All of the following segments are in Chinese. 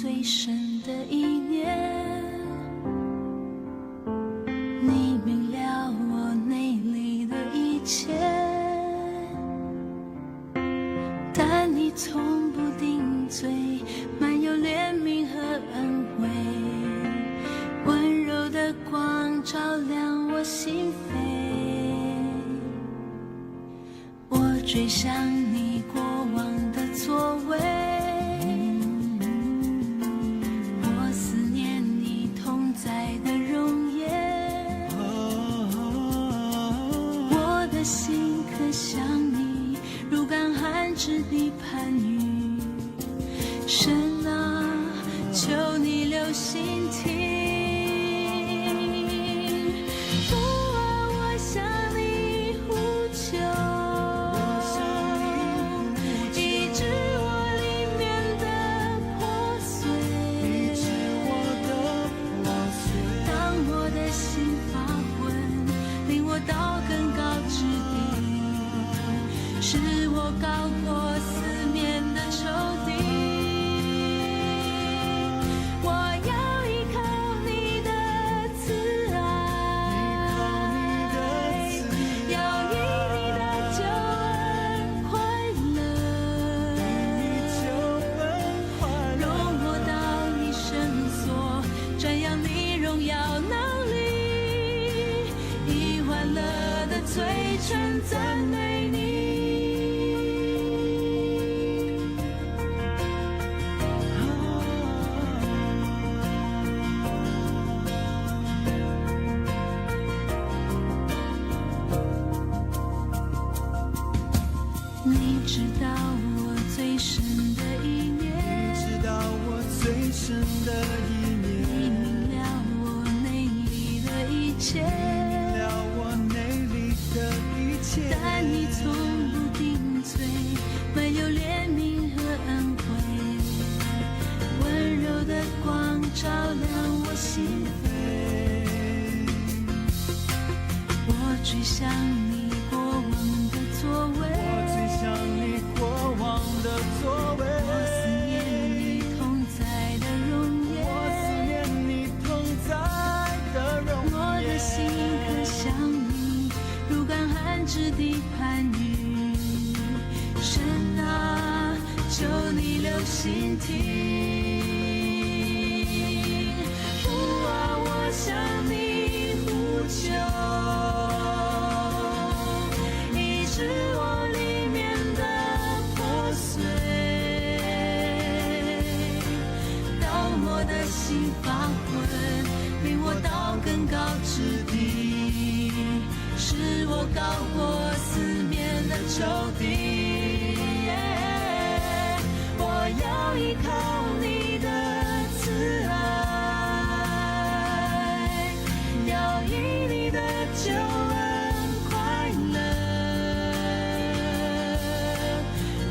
最深的意念，你明了我内里的一切，但你从不定罪，满有怜悯和恩惠，温柔的光照亮我心扉。我追想你过往的作为，我思念你同在的容颜，我的心可想你如干旱之地盼雨。神啊，求你留心听，父啊，我向你呼求，医治我里面的破碎，当我的心发昏，领我到更高之地，使我高过四面的仇敌。最全赞美你，你知道我最深的意念，你明了我内里的一切，但你从不定罪，满有怜悯和恩惠，温柔的光照亮我心扉。我追想你过往的作为，我思念你同在的容颜，我的心可想你如干旱之地盼雨。神啊，求你留心听，父啊，我向你呼求，医治我里面的破碎，当我的心发昏，领我到更高之地，使我高过四面的仇敌。我要依靠你的慈爱，要以你的救恩快乐，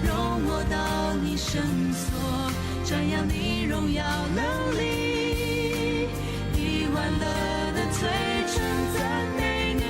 容我到你圣所，瞻仰你荣耀能力，以欢乐的嘴唇赞美你。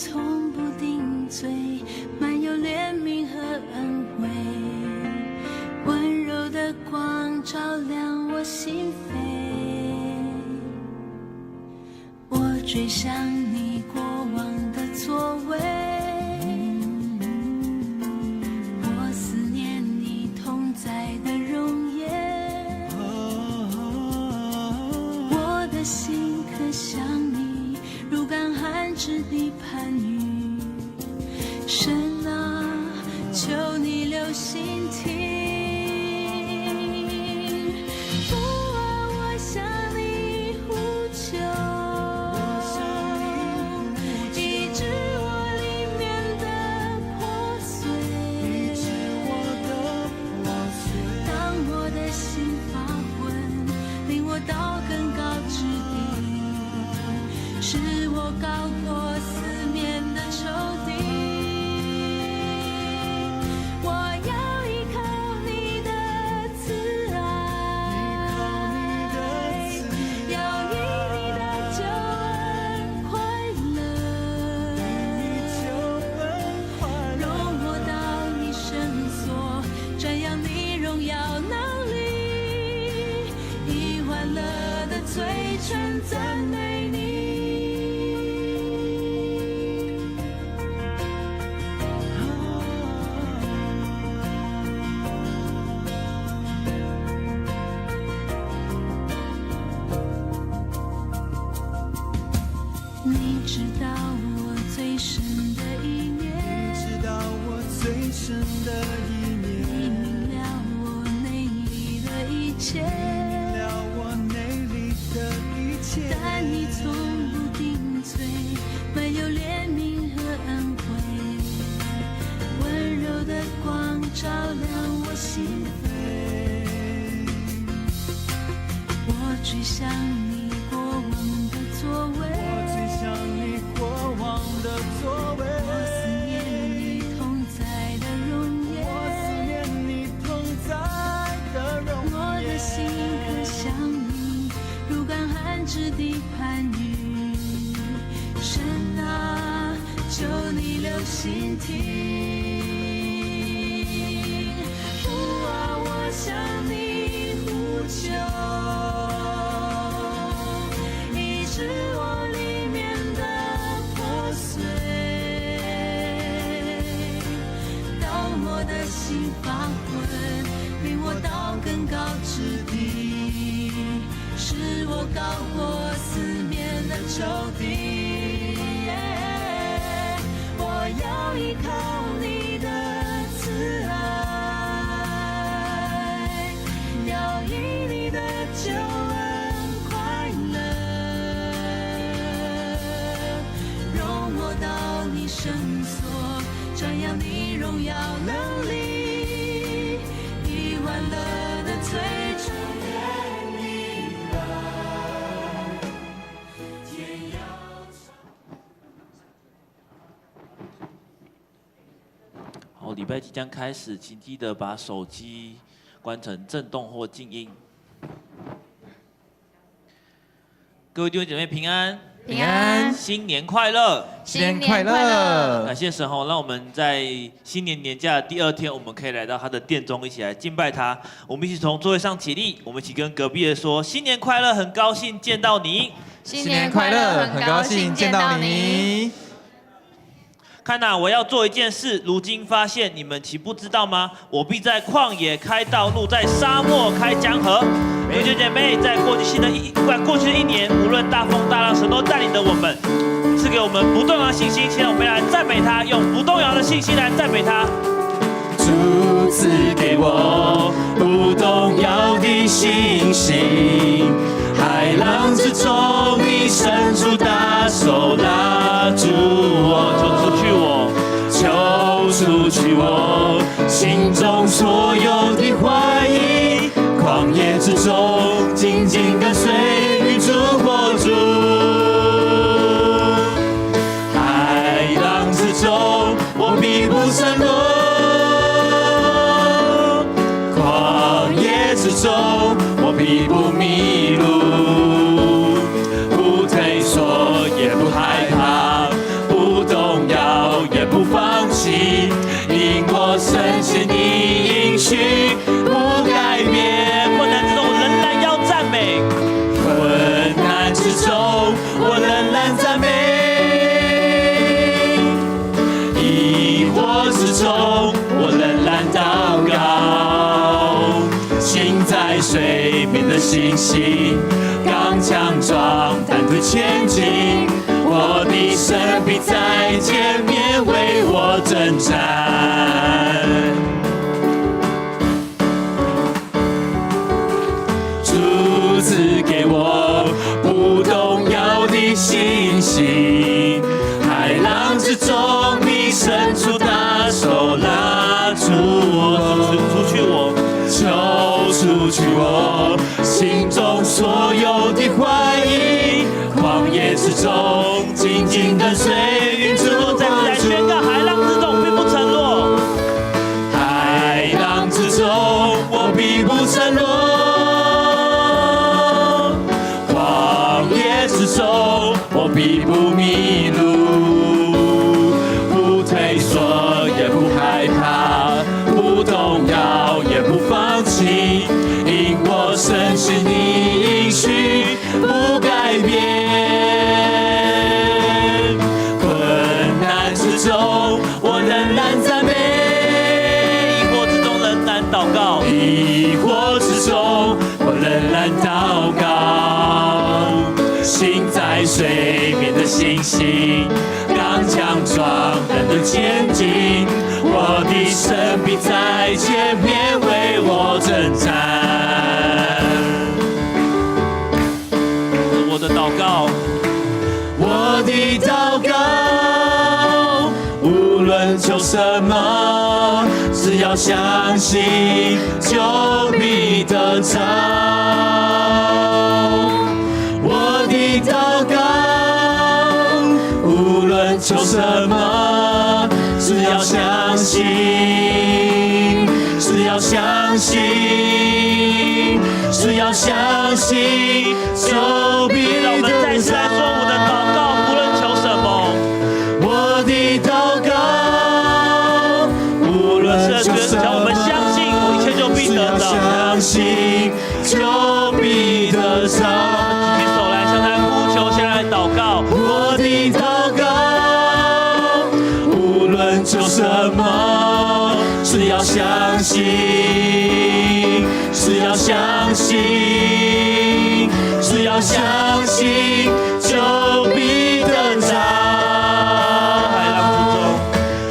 从不定罪，满有怜悯和恩惠，温柔的光照亮我心扉。我追想你过往的作为，我思念你同在的容颜，我的心可想你如干旱之地盼雨。神啊，求你留心听，父啊，我向你呼求，医治我里面的破碎，当我的心发昏，领我到更高之地，使我高过四面的仇敌。我要依靠你的慈爱，要以你的救恩快乐，容我到你圣所，瞻仰你荣耀能力，以欢乐的嘴唇赞美你。你知道我最深的一面，你明了我内里的一切，但你从不定罪，满有怜悯和恩惠，温柔的光照亮我心扉。我追想你过往的作为，我思念你同在的容颜，我的心可想你如干旱之地盼雨。神啊，求你留心听，父啊，我向你呼求，医治我里面的破碎，当我的心发昏，领我到更高之地，使我高过四面的仇敌。我要依靠你的慈爱，要以你的救恩快乐，容我到你圣所，瞻仰你荣耀能力，以欢乐的嘴唇愿你来，天要好，礼拜即将开始，请记得把手机关成震动或静音。各位弟兄姐妹平安，平安，新年快乐，新年快乐！感谢神吼，让我们在新年年假的第2天，我们可以来到他的殿中，一起来敬拜他。我们一起从座位上起立，我们一起跟隔壁的说：新年快乐，很高兴见到你。新年快乐，很高兴见到你。看哪，我要做一件事，如今发现你们岂不知道吗？我必在旷野开道路，在沙漠开江河。弟兄姐妹，在过去的一年，无论大风大浪，神都带领着我们，赐给我们不动摇的信心。现在我们来赞美他，用不动摇的信心来赞美他。主赐给我不动摇的信心，海浪之中，你伸出大手拉住我，求出去我心中所有的怀疑，旷野之中紧紧跟随与主活主，海浪之中我必不沉落，旷野之中我必不迷路，不退缩也不害怕，不动在水面的星星，刚强壮胆推前进，我的神必在前面为我征战。主赐给我不动摇的信心，海浪之中你伸出大手拉住我，出去我心中所有的怀疑，旷野之中紧紧跟随云之落，再次来宣告海浪之中必不沉落，海浪之中我必不沉落，旷野之中我必不迷路，不退缩也不害怕，不动摇也不放弃，因我深信你应许不改变。困难之中我仍然赞美，疑惑之中仍然祷告，疑惑之中我仍然祷告，行在水面的星星，刚强壮胆的前进，我的神必在前面为我征战。我的祷告，我的祷告，无论求什么，只要相信就必得着。我的祷告，无论求什么，只要相信，只要相信，只要相信，就必让我们再次来说我的祷告，无论求什么，我的祷告，无论求什么，只要我们相信，我一切就必得着。相信就必得着。举手来向他呼求，向他祷告。我的祷告，无论求什么，只要相信，只要相信，只要相信，就必得着。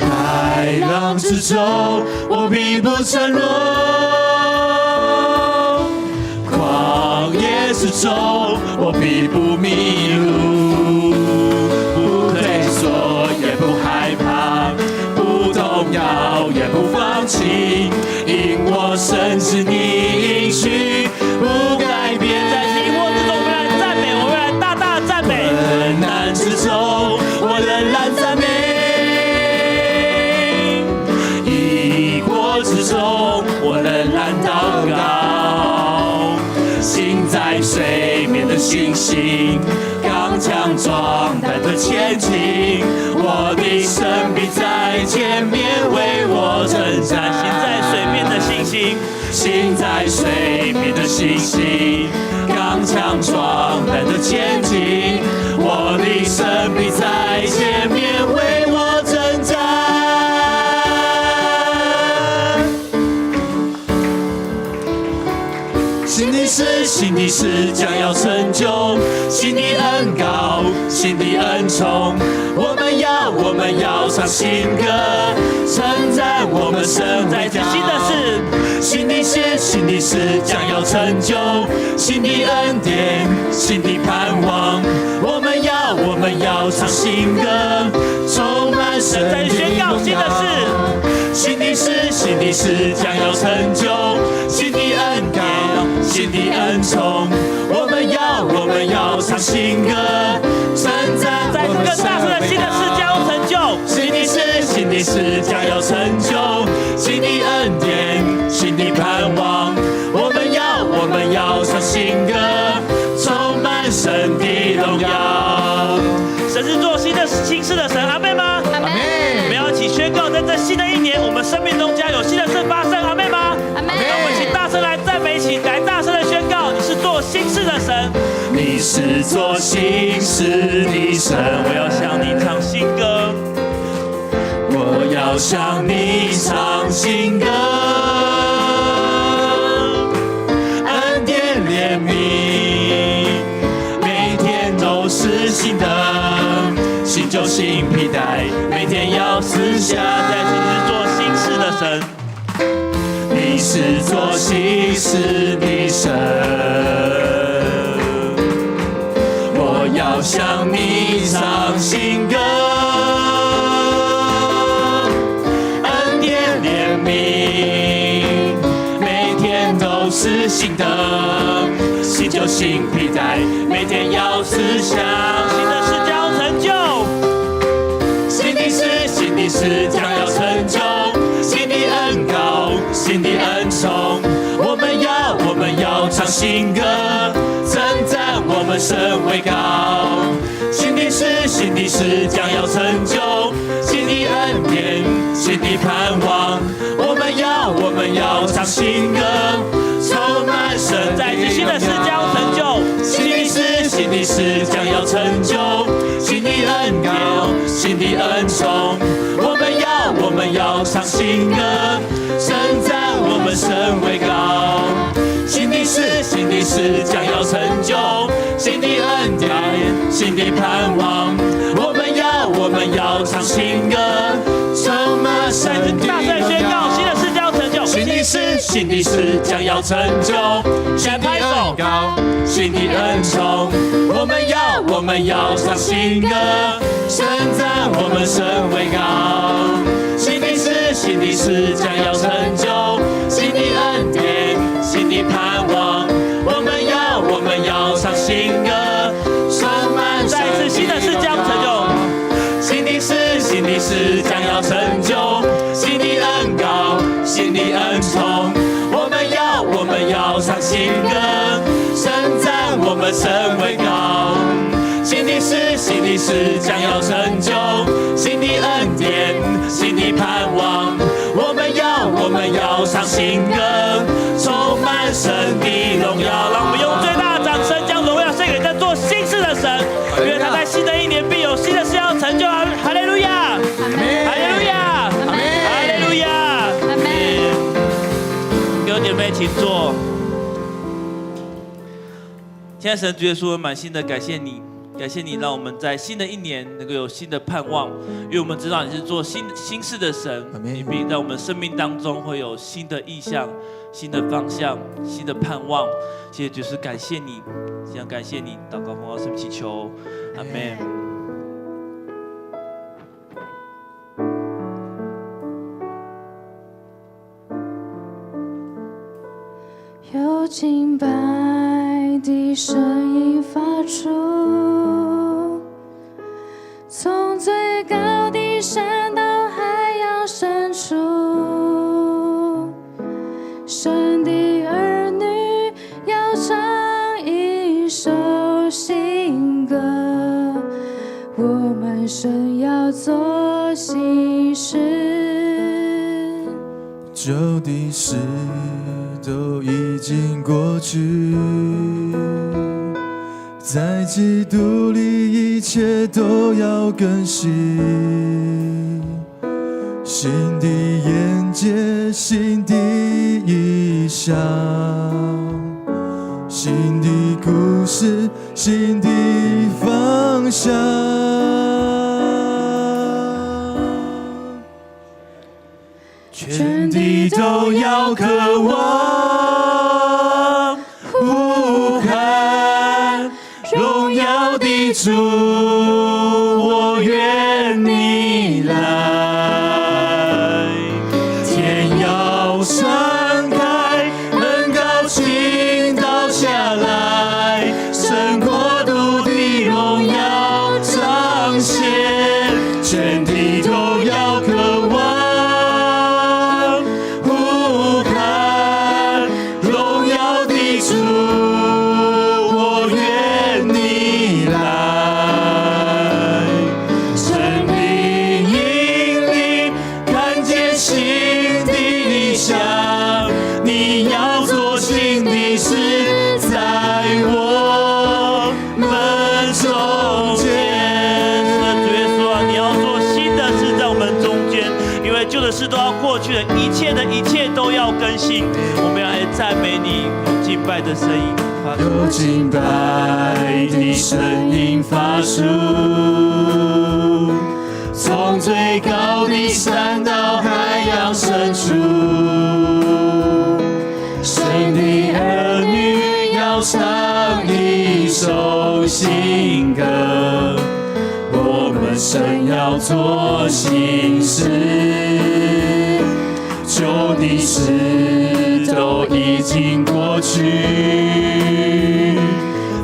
海浪之中，我必不沉落。旷野之中，我必不迷路，不退缩也不害怕，不动摇也不放弃，因我深知你应许不改变。在疑惑之中，我们来赞美，我们来大大赞美。困难之中，我仍然赞美。疑惑之中，我仍然祷告。行在水面的星星，刚强壮胆的前进，我的神必在前面为我征战。行在水面的星星，行在水面的星星，刚强壮胆的前进，我的神必在前面为我征战。新的事将要成就，新的恩膏，新的恩宠，我们要唱新歌，称赞我们神在家。新的事将要成就，新的恩典，新的盼望，我们要唱新歌，充满神的宣告新的事。新的事将要成就，新的恩膏，新的恩宠，我们要唱新歌，称赞在这个大声的新的事将要成就。新的事将要成就，新的恩典，新的盼望，我们要唱新歌，充满神的荣耀。神是做新事的神，阿们吗？阿们。我们要一起宣告，在这新的一年，我们生命中将有新的事发生，阿们吗？阿们。让我们一起大声来赞美，一起来大声的宣告，你是做新事的神，你是做新事的神，我要向你唱新歌，我要向你唱新歌。怜悯，每天都是新的，新旧新皮带，每天要思想。在你是做新事的神，你是做新事的神，我要向你唱新歌。恩典怜悯，每天都是新的，新旧新皮带，每天要思想。新的事将要成就，新的事将要成就，新的恩膏，新的恩宠，我们要唱新歌，称赞我们神为高。新的事将要成就，新的恩典，新的盼望，我们要唱新歌，充满神在这新的事将要成就，新的事将要成就，新的恩膏，新的恩宠，我们要唱新歌，称赞我们神为高。新的事将要成就，新的恩典，新的盼望，我们要唱新歌，充满神的大声宣告，新的事将要成就，新的事将要成就，新的恩膏，新的恩宠，我们要唱新歌，称赞我们神为高。新的事将要成就，新的恩典，新的盼望，我们要唱新歌，充满再一次新的事将成就，新的事将要成就，新的恩膏，新的恩宠，我们要唱新歌，称赞我们神为高。新的事将要成就，新的恩典，新的盼望，我们要唱新歌，充满神的荣耀。让我们用最大的掌声将荣耀献给在做新事的神，因为他在新的一年必有新的事要成就。哈利路亚，哈利路亚，哈利路亚，弟兄姐妹请坐。亲爱的神主耶稣，我满心的感谢你。感谢你，让我们在新的一年能够有新的盼望，因为我们知道你是做新事的神，你必在我们生命当中会有新的意向、新的方向、新的盼望。谢谢主，是感谢你，想感谢你，祷告奉靠圣祈求，阿门。有敬拜的声音发出，从最高的山到海洋深处，神的儿女要唱一首新歌，我们神要做新事，旧的事都已经过去，在基督里一切都要更新，新的眼界，新的意象，新的故事，新的方向，全地都要渴望呼喊荣耀的主，我愿你来，天要敞开，恩膏倾倒下来，神国度的荣耀彰显，全地都要渴望事都要过去了，一切都要更新。我们要来赞美你，用敬拜的声音。有敬拜的声音发出，从最高的山到海洋深处，神的儿女要唱一首新歌，我们神要做新事，旧的事都已经过去，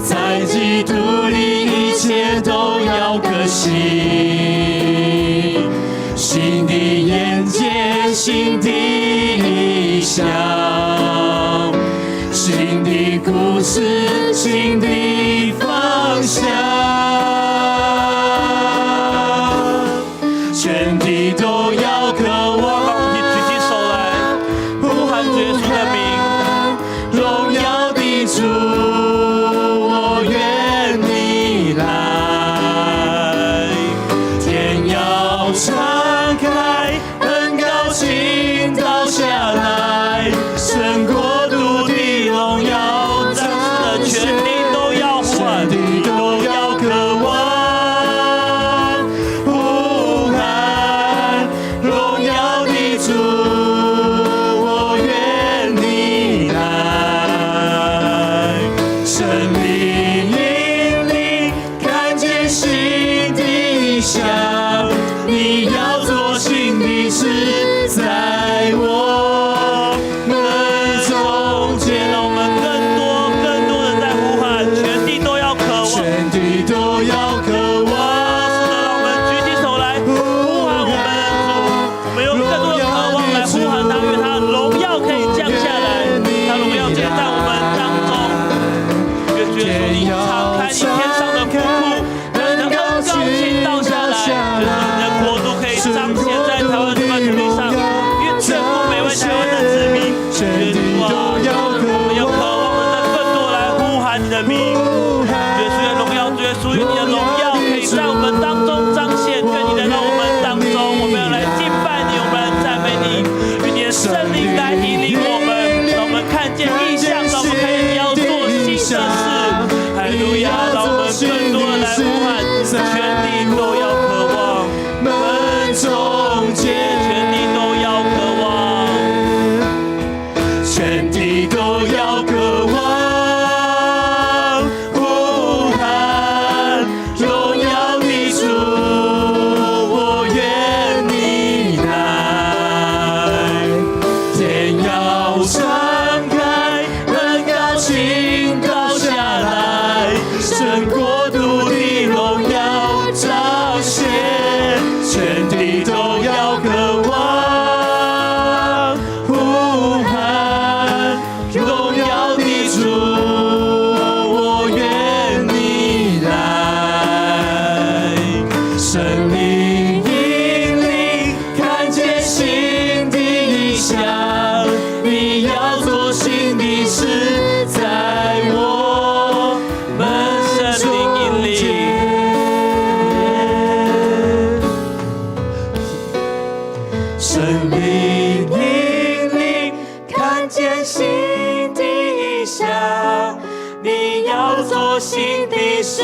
在基督里一切都要更新，新的眼界，新的意象，新的故事，新的方向，全地都要渴望。荣耀的主，我愿你来，天要敞开，恩膏倾倒下来，神国度的荣耀，在的全地都要欢，都要渴望，呼喊荣耀的主。你要做新的事，在我们中间，让我们更多人在呼喊，全地都要渴望，全地都要渴望。是的，让我们举起手来呼喊我们的主，我们用更多的渴望来呼喊他，愿他的荣耀可以降下来，他荣耀就在我们当中。愿主耶稣你敞开你天上的国库，你的恩膏倾倒下来。彰显在台湾这块土地上，愿眷顾每位台湾的子民，愿主啊，我们有渴望的更多来呼喊你的名，愿主的荣耀，愿属于你的荣耀，可以在我们当中彰显，愿你来到我们当中，我们要来敬拜你，我们来赞美你，愿你的圣灵来引领我们，让我们看见异象，让我们看见你要做新的事，哈利路亚，让我们更多的来呼喊，全地都要渴望。中间，全地都要渴望，全地都要渴望，呼喊荣耀的主，我愿你来，天要敞开，恩膏倾倒下来，神国度的荣耀彰显。全地都要渴望，呼喊荣耀的主，我愿你来，神灵引领，看见新的意象，你要做新的事，在我们神灵引领。神灵引领，看见新的意象，你要做新的事，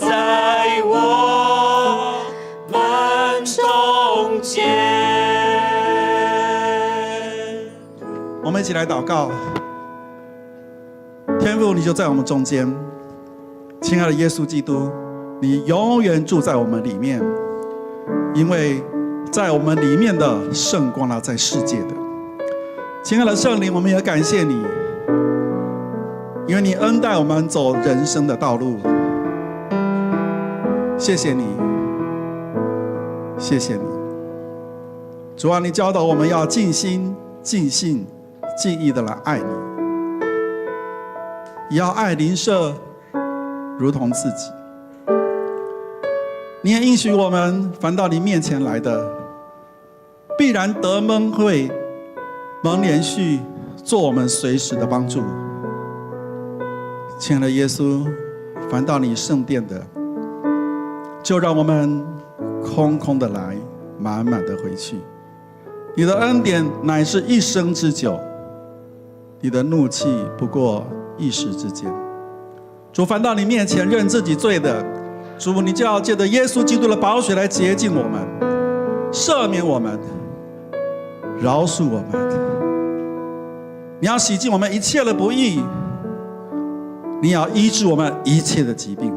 在我们中间。我们一起来祷告，天父，你就在我们中间，亲爱的耶稣基督，你永远住在我们里面，因为在我们里面的胜过了在世界的。亲爱的圣灵，我们也感谢你，因为你恩待我们走人生的道路。谢谢你，谢谢你，主啊，你教导我们要尽心、尽性、尽意的来爱你，也要爱邻舍如同自己。你也应许我们，凡到你面前来的，必然得蒙惠、蒙连续，做我们随时的帮助。亲爱的耶稣，凡到你圣殿的，就让我们空空的来，满满的回去。你的恩典乃是一生之久，你的怒气不过一时之间。主，凡到你面前认自己罪的，主，你就要借着耶稣基督的宝血来洁净我们，赦免我们，饶恕我们。你要洗净我们一切的不义，你要医治我们一切的疾病。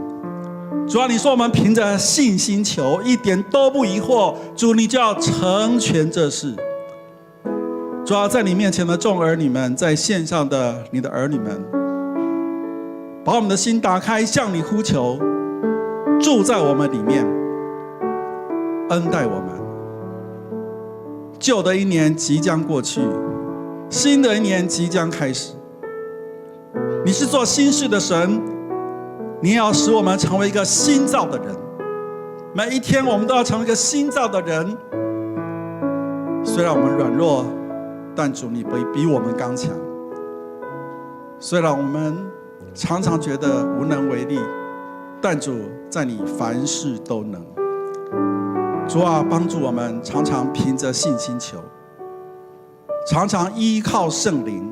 主啊，你说我们凭着信心求，一点都不疑惑，主，你就要成全这事。主啊，在你面前的众儿女们，在线上的你的儿女们，把我们的心打开，向你呼求，住在我们里面，恩待我们。旧的一年即将过去，新的一年即将开始。你是做新事的神，你要使我们成为一个新造的人。每一天我们都要成为一个新造的人。虽然我们软弱，但主你比我们刚强。虽然我们常常觉得无能为力，但主在你凡事都能。主啊，帮助我们常常凭着信心求，常常依靠圣灵，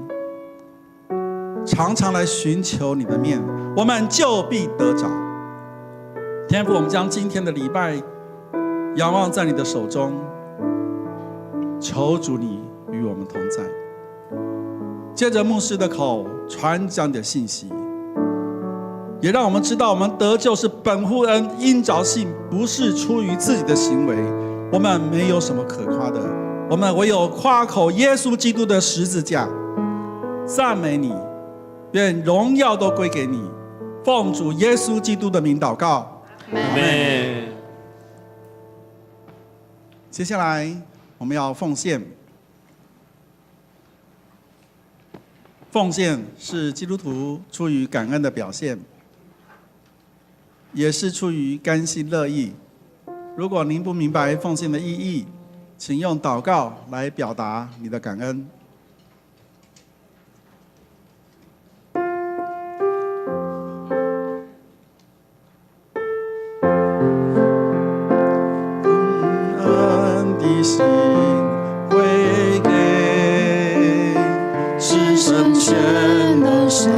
常常来寻求你的面，我们就必得着。天父，我们将今天的礼拜仰望在你的手中，求主你与我们同在。借着牧师的口传讲你的信息，也让我们知道我们得救是本乎恩，因着信，不是出于自己的行为。我们没有什么可夸的，我们唯有夸口耶稣基督的十字架。赞美你，愿荣耀都归给你。奉主耶稣基督的名祷告，阿们。接下来我们要奉献。奉献是基督徒出于感恩的表现，也是出于甘心乐意。如果您不明白奉献的意义，请用祷告来表达你的感恩。全的神，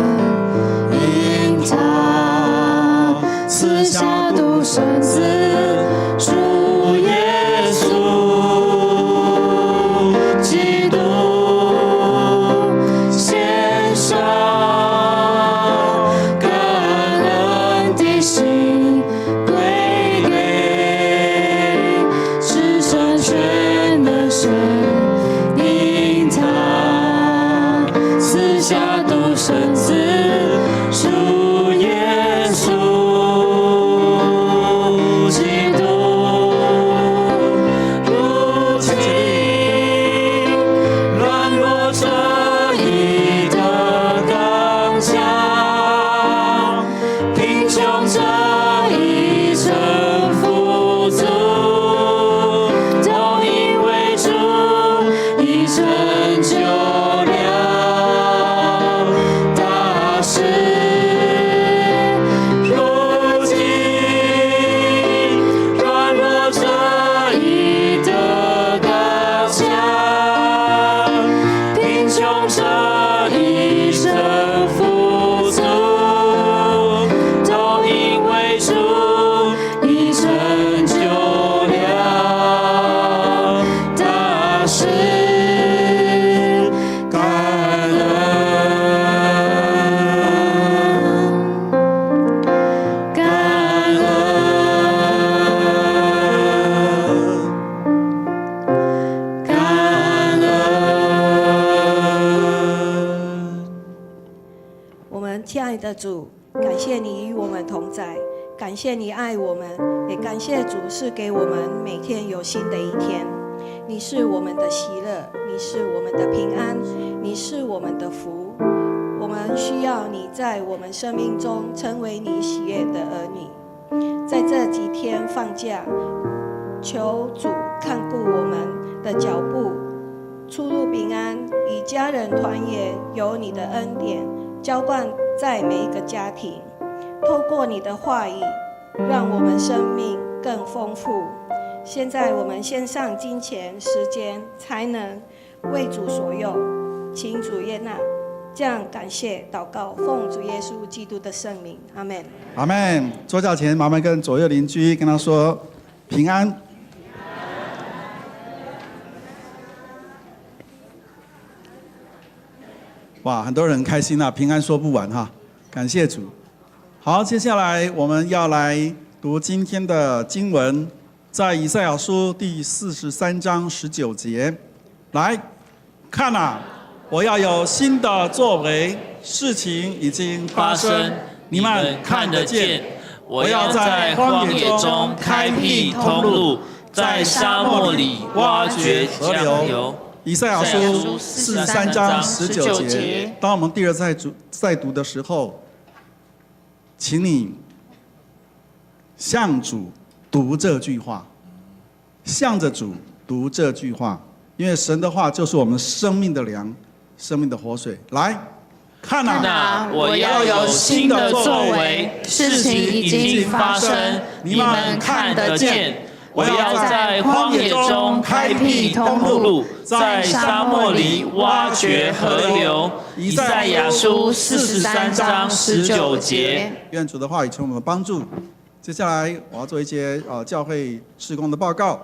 因他赐下独生子主耶稣基督，献上感恩的心归给至圣全的神，因他赐下独生子主耶稣基督，如今软弱者已得刚强，贫穷者已成富足，都因为主已成就主，感谢你与我们同在，感谢你爱我们，也感谢主是给我们每天有新的一天。你是我们的喜乐，你是我们的平安，你是我们的福。我们需要你在我们生命中成为你喜悦的儿女。在这几天放假，求主看顾我们的脚步，出入平安，与家人团圆，有你的恩典浇灌在每一个家庭，透过你的话语，让我们生命更丰富。现在我们献上金钱、时间、才能，为主所用，请主悦纳。这样感谢祷告，奉主耶稣基督的圣名，阿门。阿门。坐轿前，麻烦跟左右邻居跟他说平安。哇，很多人开心啊，平安说不完哈，感谢主。好，接下来我们要来读今天的经文，在以赛亚书第43章19节。来看啊，我要有新的作为，事情已经发生，你们看得见。我要在荒野中开辟通路，在沙漠里挖掘河流。以赛亚书43章19节。当我们第二次再读的时候，请你向主读这句话，向着主读这句话，因为神的话就是我们生命的粮，生命的活水。来看啊，我要有新的作为，事情已经发生，你们看得见。我要在荒野中开辟通路，在沙漠里挖掘河流。以赛亚书43章19节。愿主的话语成为我们的帮助。接下来我要做一些教会事工的报告。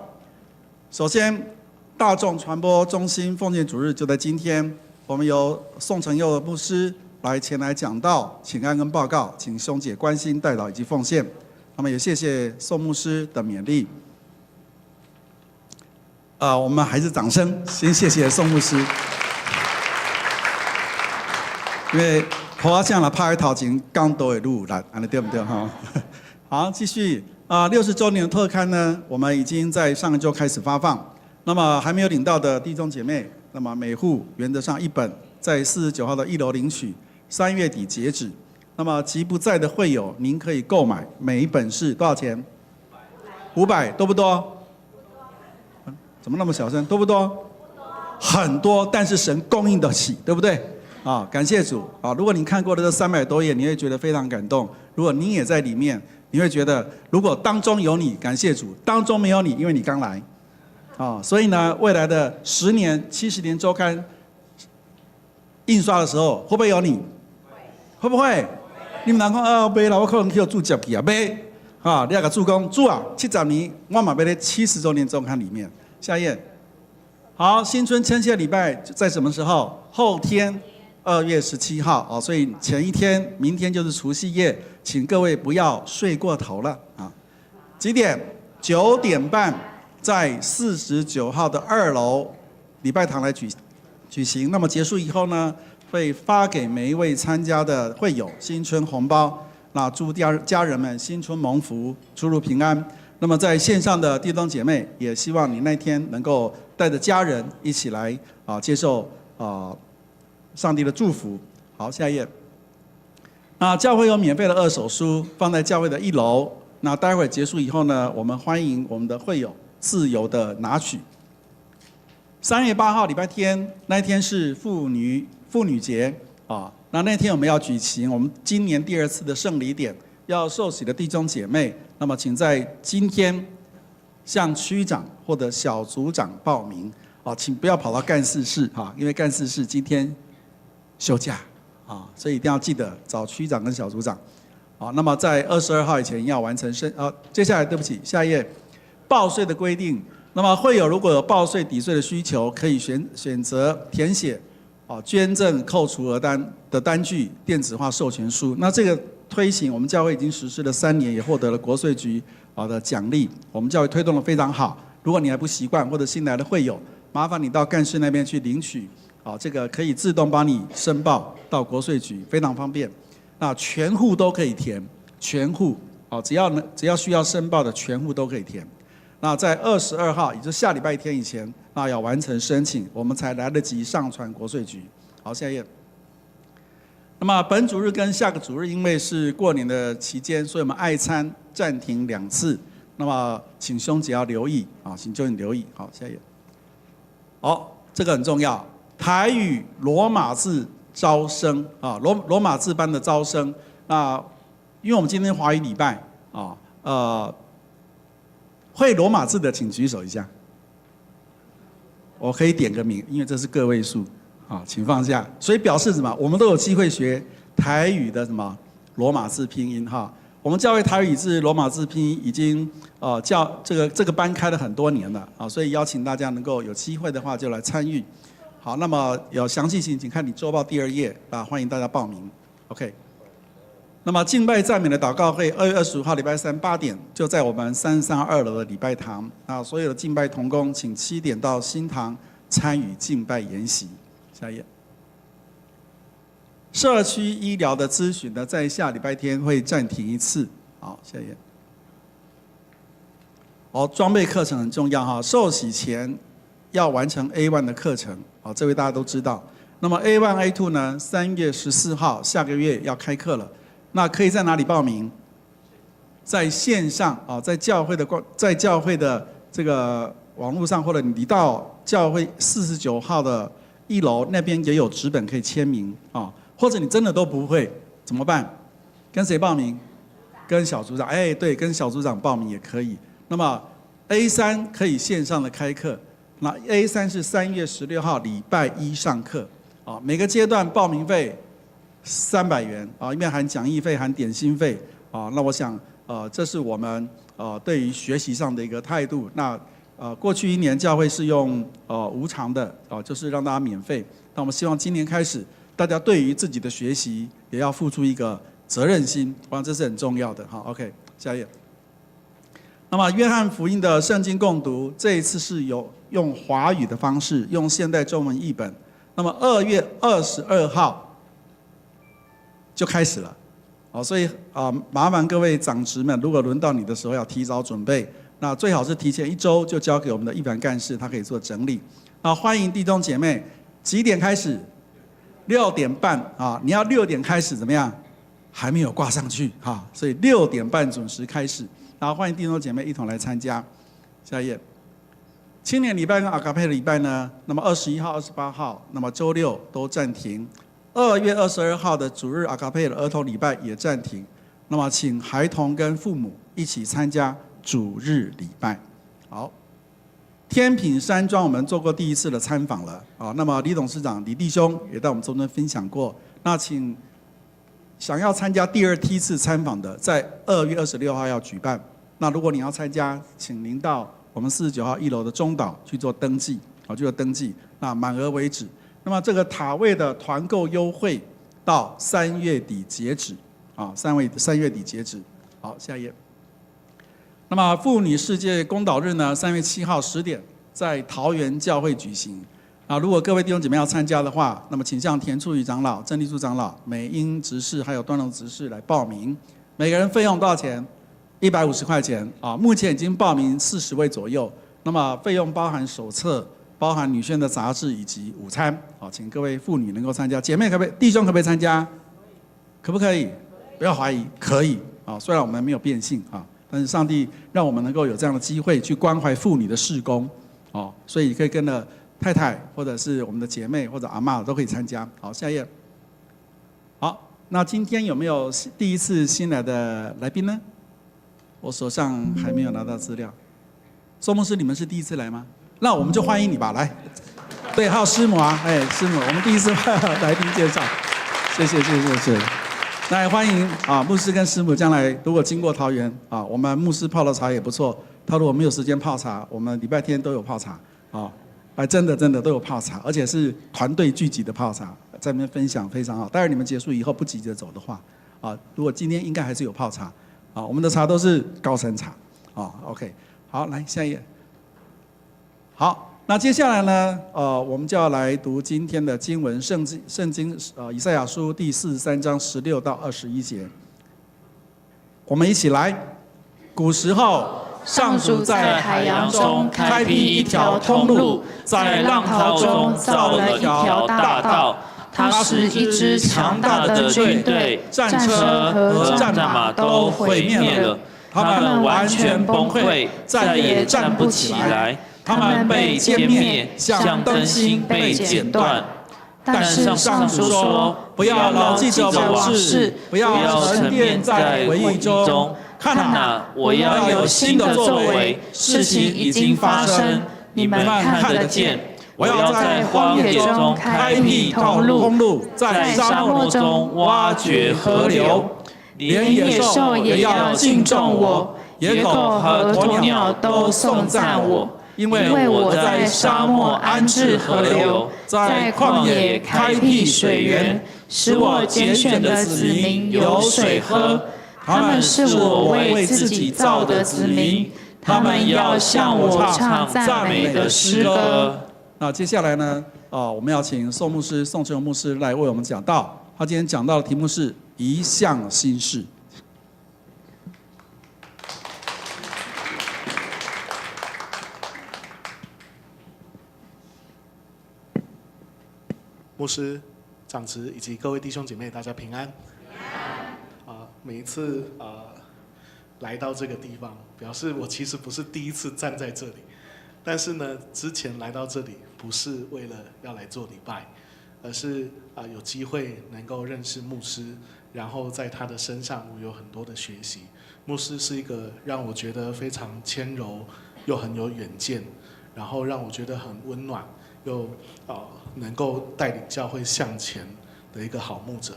首先，大众传播中心奉献主日就在今天，我们由宋承佑牧师前来讲道、请安跟报告，请兄姐关心代祷以及奉献。那么也谢谢宋牧师的勉励。我们还是掌声，先谢谢宋牧师，因为我讲了拍头前刚都会录了，对不对哈？好，继续60周年的特刊呢，我们已经在上一周开始发放。那么还没有领到的弟兄姐妹，那么每户原则上1本，在49号的1楼领取，3月底截止。那么及不在的会友，您可以购买，每一本是多少钱？500，多不多？怎么那么小声？多不多？很多，但是神供应得起，对不对？感谢主啊！如果你看过了这300多页，你会觉得非常感动。如果你也在里面，你会觉得，如果当中有你，感谢主；当中没有你，因为你刚来。所以呢，未来的10年、70年周刊印刷的时候，会不会有你？会不会？你们人讲没啦，我可能去注接去啊，没你要给主讲主啊，70年我嘛要在70周年周刊里面。下一页。好，新春签谢礼拜在什么时候？后天2月17号所以前一天，明天就是除夕夜，请各位不要睡过头了几点？9点半，在49号的2楼礼拜堂来举行。那么结束以后呢，会发给每一位参加的会友新春红包。那祝家人们新春蒙福，出入平安。那么在线上的弟兄姐妹，也希望你那天能够带着家人一起来接受上帝的祝福。好，下一页。那教会有免费的2手书放在教会的1楼。那待会儿结束以后呢，我们欢迎我们的会友自由的拿取。3月8号礼拜天，那天是妇女节那天我们要举行我们今年第2次的圣礼典，要受洗的弟兄姐妹，那么请在今天向区长或者小组长报名请不要跑到干事室因为干事室今天休假所以一定要记得找区长跟小组长那么在22号以前要完成接下来对不起，下一页，报税的规定。那么会友如果有报税抵税的需求，可以选择填写捐赠扣除额单的单据电子化授权书。那这个推行我们教会已经实施了3年，也获得了国税局的奖励。我们教会推动得非常好。如果你还不习惯或者新来的会友，麻烦你到干事那边去领取这个可以自动帮你申报到国税局，非常方便。那全户都可以填，全户只要需要申报的全户都可以填。那在22号，也就是下礼拜天以前，那要完成申请，我们才来得及上传国税局。好，下一页。那么本主日跟下个主日，因为是过年的期间，所以我们爱餐暂停2次。那么请兄姐要留意请兄姐留意。好，下一页。这个很重要，台语罗马字招生罗马字班的招生。那因为我们今天华语礼拜会罗马字的请举手一下，我可以点个名，因为这是个位数啊，请放假。所以表示什么？我们都有机会学台语的什么罗马字拼音哈。我们教会台语字罗马字拼音已经这个班开了很多年了啊，所以邀请大家能够有机会的话就来参与。好，那么有详细请看你周报第2页啊，欢迎大家报名。OK。那么敬拜赞美的祷告会2月25号礼拜三8点就在我们332楼的礼拜堂啊，所有的敬拜同工请7点到新堂参与敬拜研习。下一页。社区医疗的咨询呢，在下礼拜天会暂停1次。好，下一页。好，装备课程很重要哈，受洗前要完成 A1 的课程，好，这位大家都知道。那么 A1、A2 呢，3月14号下个月要开课了，那可以在哪里报名？在线上啊，在教会的这个网络上，或者你到教会49号的1楼那边也有纸本可以签名啊。或者你真的都不会怎么办？跟谁报名？跟小组长。哎，对，跟小组长报名也可以。那么 A3 可以线上的开课，那 A3 是3月16号礼拜1上课啊。每个阶段报名费300元啊，因为含讲义费、含点心费啊。那我想这是我们对于学习上的一个态度。那过去1年教会是用无偿的就是让大家免费。那我们希望今年开始，大家对于自己的学习也要付出一个责任心，这是很重要的。好 ，OK， 下一页。那么约翰福音的圣经共读，这一次是用华语的方式，用现代中文译本。那么2月22号就开始了，所以麻烦各位长职们，如果轮到你的时候要提早准备，那最好是提前1周就交给我们的一凡干事，他可以做整理。那欢迎弟兄姐妹，几点开始？6点半啊，你要6点开始怎么样？还没有挂上去哈，所以6点半准时开始。然后欢迎弟兄姐妹一同来参加。下一页。青年礼拜跟阿卡佩的礼拜呢，那么21号、28号，那么周六都暂停。2月22号的主日阿卡佩的儿童礼拜也暂停。那么请孩童跟父母一起参加主日礼拜。好。天品山庄我们做过第1次的参访了啊，那么李董事长、李弟兄也在我们中间分享过。那请想要参加第2梯次参访的，在2月26号要举办。那如果你要参加，请您到我们49号1楼的中岛去做登记，去做登记，那满额为止。那么这个塔位的团购优惠到3月底截止啊，3月底截止。好，下一页。那么妇女世界公祷日呢，3月7号10点在桃园教会举行。啊，如果各位弟兄姐妹要参加的话，那么请向田处宇长老、郑立柱长老、美英执事还有端荣执事来报名。每个人费用多少钱？150块钱啊。目前已经报名40位左右。那么费用包含手册、包含女宣的杂志以及午餐。好，请各位妇女能够参加，姐妹可不可以？弟兄可不可以参加？可不可以？不要怀疑，可以啊。虽然我们没有变性啊。但是上帝让我们能够有这样的机会去关怀妇女的事工，所以可以跟着太太或者是我们的姐妹或者阿嬷都可以参加。好，下一页。好，那今天有没有第1次新来的来宾呢？我手上还没有拿到资料。周牧师，你们是第1次来吗？那我们就欢迎你吧，来。对，还有师母啊，师母，我们第1次来宾介绍，谢谢。那也欢迎牧师跟师母将来如果经过桃园我们牧师泡的茶也不错。他如果没有时间泡茶，我们礼拜天都有泡茶真的都有泡茶，而且是团队聚集的泡茶，在那边分享非常好。待会你们结束以后不急着走的话如果今天应该还是有泡茶我们的茶都是高山茶OK， 好，来下一页。好。那接下来呢，我们就要来读今天的经文，圣经以赛亚书第43章16到21节。我们一起来。古时候，上主在海洋中开辟一条通路，在浪涛中造了一条大道。他使一支强大的军队、战车和战马都毁灭了，他们完全崩溃，再也站不起来。他们被歼灭，像灯芯被剪断。但是上主说：“不要牢记着往事，不要沉淀在回忆中。看哪，我要有新的作为，事情已经发生，你们看得见。我要在荒野中开辟通路，在沙漠中挖掘河流，连野兽也要敬重我，野狗和鸵鸟都颂赞我。因为我在沙漠安置河流，在旷野开辟水源，使我拣选的子民有水喝。他们是我为自己造的子民，他们要向我唱赞美的诗歌。那接下来呢？我们要请宋牧师、宋志荣牧师来为我们讲道。他今天讲到的题目是一项心事。牧师、长执以及各位弟兄姐妹，大家平安。每一次来到这个地方，表示我其实不是第一次站在这里，但是呢，之前来到这里不是为了要来做礼拜，而是有机会能够认识牧师，然后在他的身上我有很多的学习。牧师是一个让我觉得非常谦柔又很有远见，然后让我觉得很温暖，又能够带领教会向前的一个好牧者。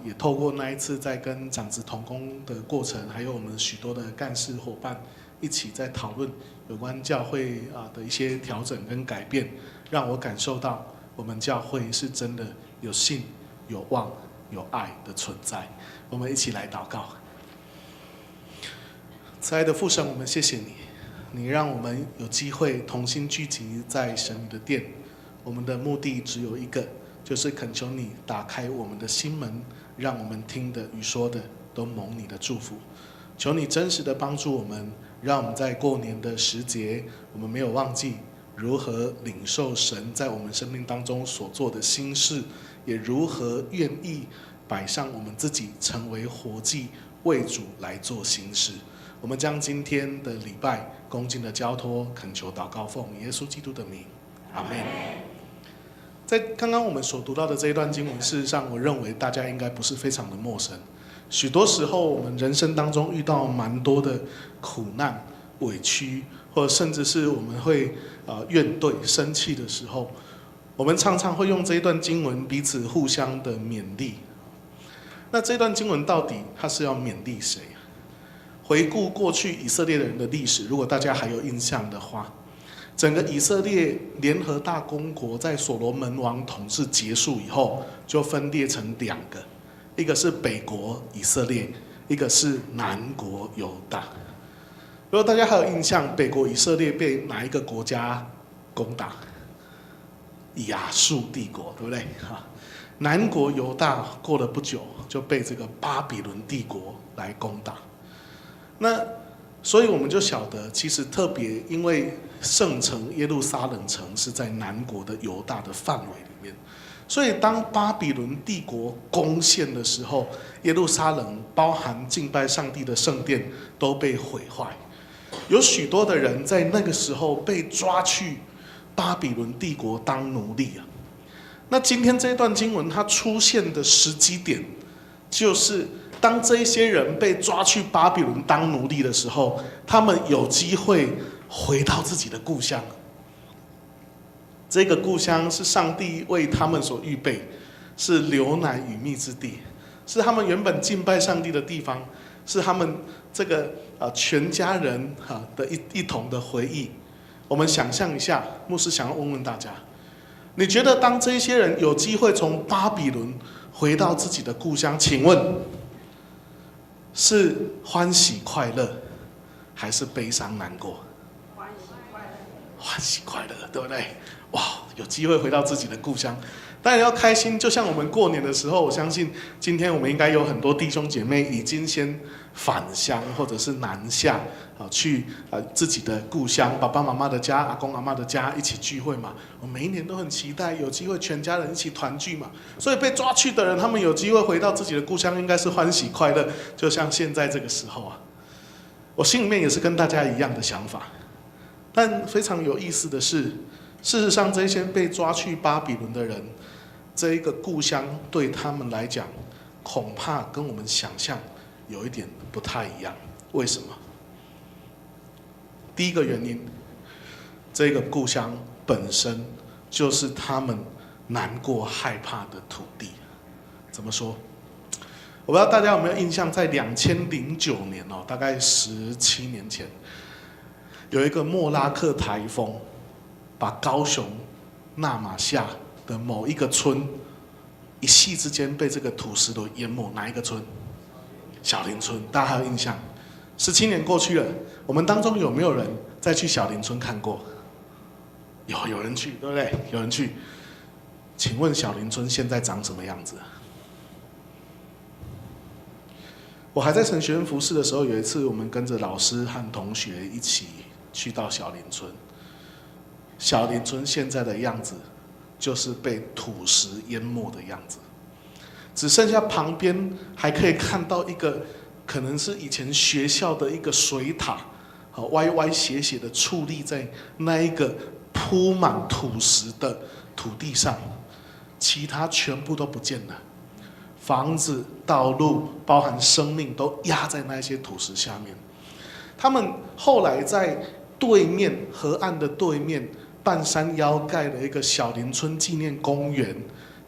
也透过那一次在跟长子同工的过程，还有我们许多的干事伙伴一起在讨论有关教会的一些调整跟改变，让我感受到我们教会是真的有信、有望、有爱的存在。我们一起来祷告。慈爱的父神，我们谢谢你，你让我们有机会同心聚集在神你的殿，我们的目的只有一个，就是恳求你打开我们的心门，让我们听的与说的都蒙你的祝福。求你真实的帮助我们，让我们在过年的时节，我们没有忘记如何领受神在我们生命当中所做的新事，也如何愿意摆上我们自己，成为活祭，为主来做新事。我们将今天的礼拜恭敬的交托，恳求祷告，奉耶稣基督的名，阿们。在刚刚我们所读到的这一段经文，事实上我认为大家应该不是非常的陌生。许多时候我们人生当中遇到蛮多的苦难、委屈，或者甚至是我们会怨怼、生气的时候，我们常常会用这一段经文彼此互相的勉励。那这段经文到底它是要勉励谁？回顾过去以色列人的历史，如果大家还有印象的话，整个以色列联合大公国在所罗门王统治结束以后，就分裂成两个，一个是北国以色列，一个是南国犹大。如果大家还有印象，北国以色列被哪一个国家攻打？亚述帝国，对不对？南国犹大过了不久就被这个巴比伦帝国来攻打。那所以我们就晓得，其实特别因为圣城耶路撒冷城是在南国的犹大的范围里面，所以当巴比伦帝国攻陷的时候，耶路撒冷包含敬拜上帝的圣殿都被毁坏，有许多的人在那个时候被抓去巴比伦帝国当奴隶啊。那今天这段经文它出现的时机点，就是当这些人被抓去巴比伦当奴隶的时候，他们有机会回到自己的故乡。这个故乡是上帝为他们所预备，是流奶与蜜之地，是他们原本敬拜上帝的地方，是他们这个全家人的一同的回忆。我们想象一下，牧师想要问问大家，你觉得当这些人有机会从巴比伦回到自己的故乡，请问是欢喜快乐，还是悲伤难过？欢喜快乐，对不对？哇，有机会回到自己的故乡，当然要开心。就像我们过年的时候，我相信今天我们应该有很多弟兄姐妹已经先返乡或者是南下去自己的故乡，爸爸妈妈的家、阿公阿嬷的家一起聚会嘛。我每一年都很期待有机会全家人一起团聚嘛。所以被抓去的人，他们有机会回到自己的故乡，应该是欢喜快乐。就像现在这个时候啊，我心里面也是跟大家一样的想法。但非常有意思的是，事实上这些被抓去巴比伦的人，这一个故乡对他们来讲，恐怕跟我们想象有一点不太一样。为什么？第一个原因，这个故乡本身就是他们难过害怕的土地。怎么说？我不知道大家有没有印象，在2009年哦，大概17年前，有一个莫拉克台风，把高雄那玛夏的某一个村，一夕之间被这个土石流淹没。哪一个村？小林村。大家还有印象？17年过去了，我们当中有没有人再去小林村看过？有人去，对不对？有人去。请问小林村现在长什么样子？我还在神学院服侍的时候，有一次我们跟着老师和同学一起去到小林村。小林村现在的样子，就是被土石淹没的样子，只剩下旁边还可以看到一个，可能是以前学校的一个水塔，歪歪斜斜的矗立在那一个铺满土石的土地上，其他全部都不见了。房子、道路，包含生命，都压在那些土石下面。他们后来在对面河岸的对面，半山腰盖了一个小林村纪念公园，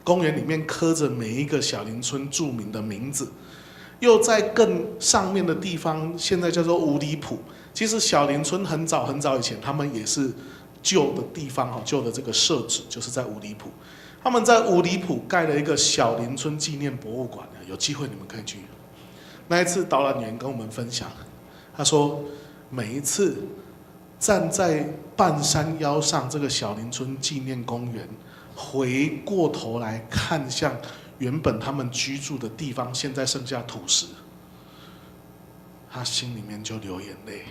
公园里面刻着每一个小林村著名的名字。又在更上面的地方，现在叫做五里埔。其实小林村很早很早以前，他们也是旧的地方，旧的这个设置就是在五里埔。他们在五里埔盖了一个小林村纪念博物馆，有机会你们可以去。那一次导览员跟我们分享，他说每一次站在半山腰上这个小林村纪念公园，回过头来看向原本他们居住的地方，现在剩下土石，他心里面就流眼泪。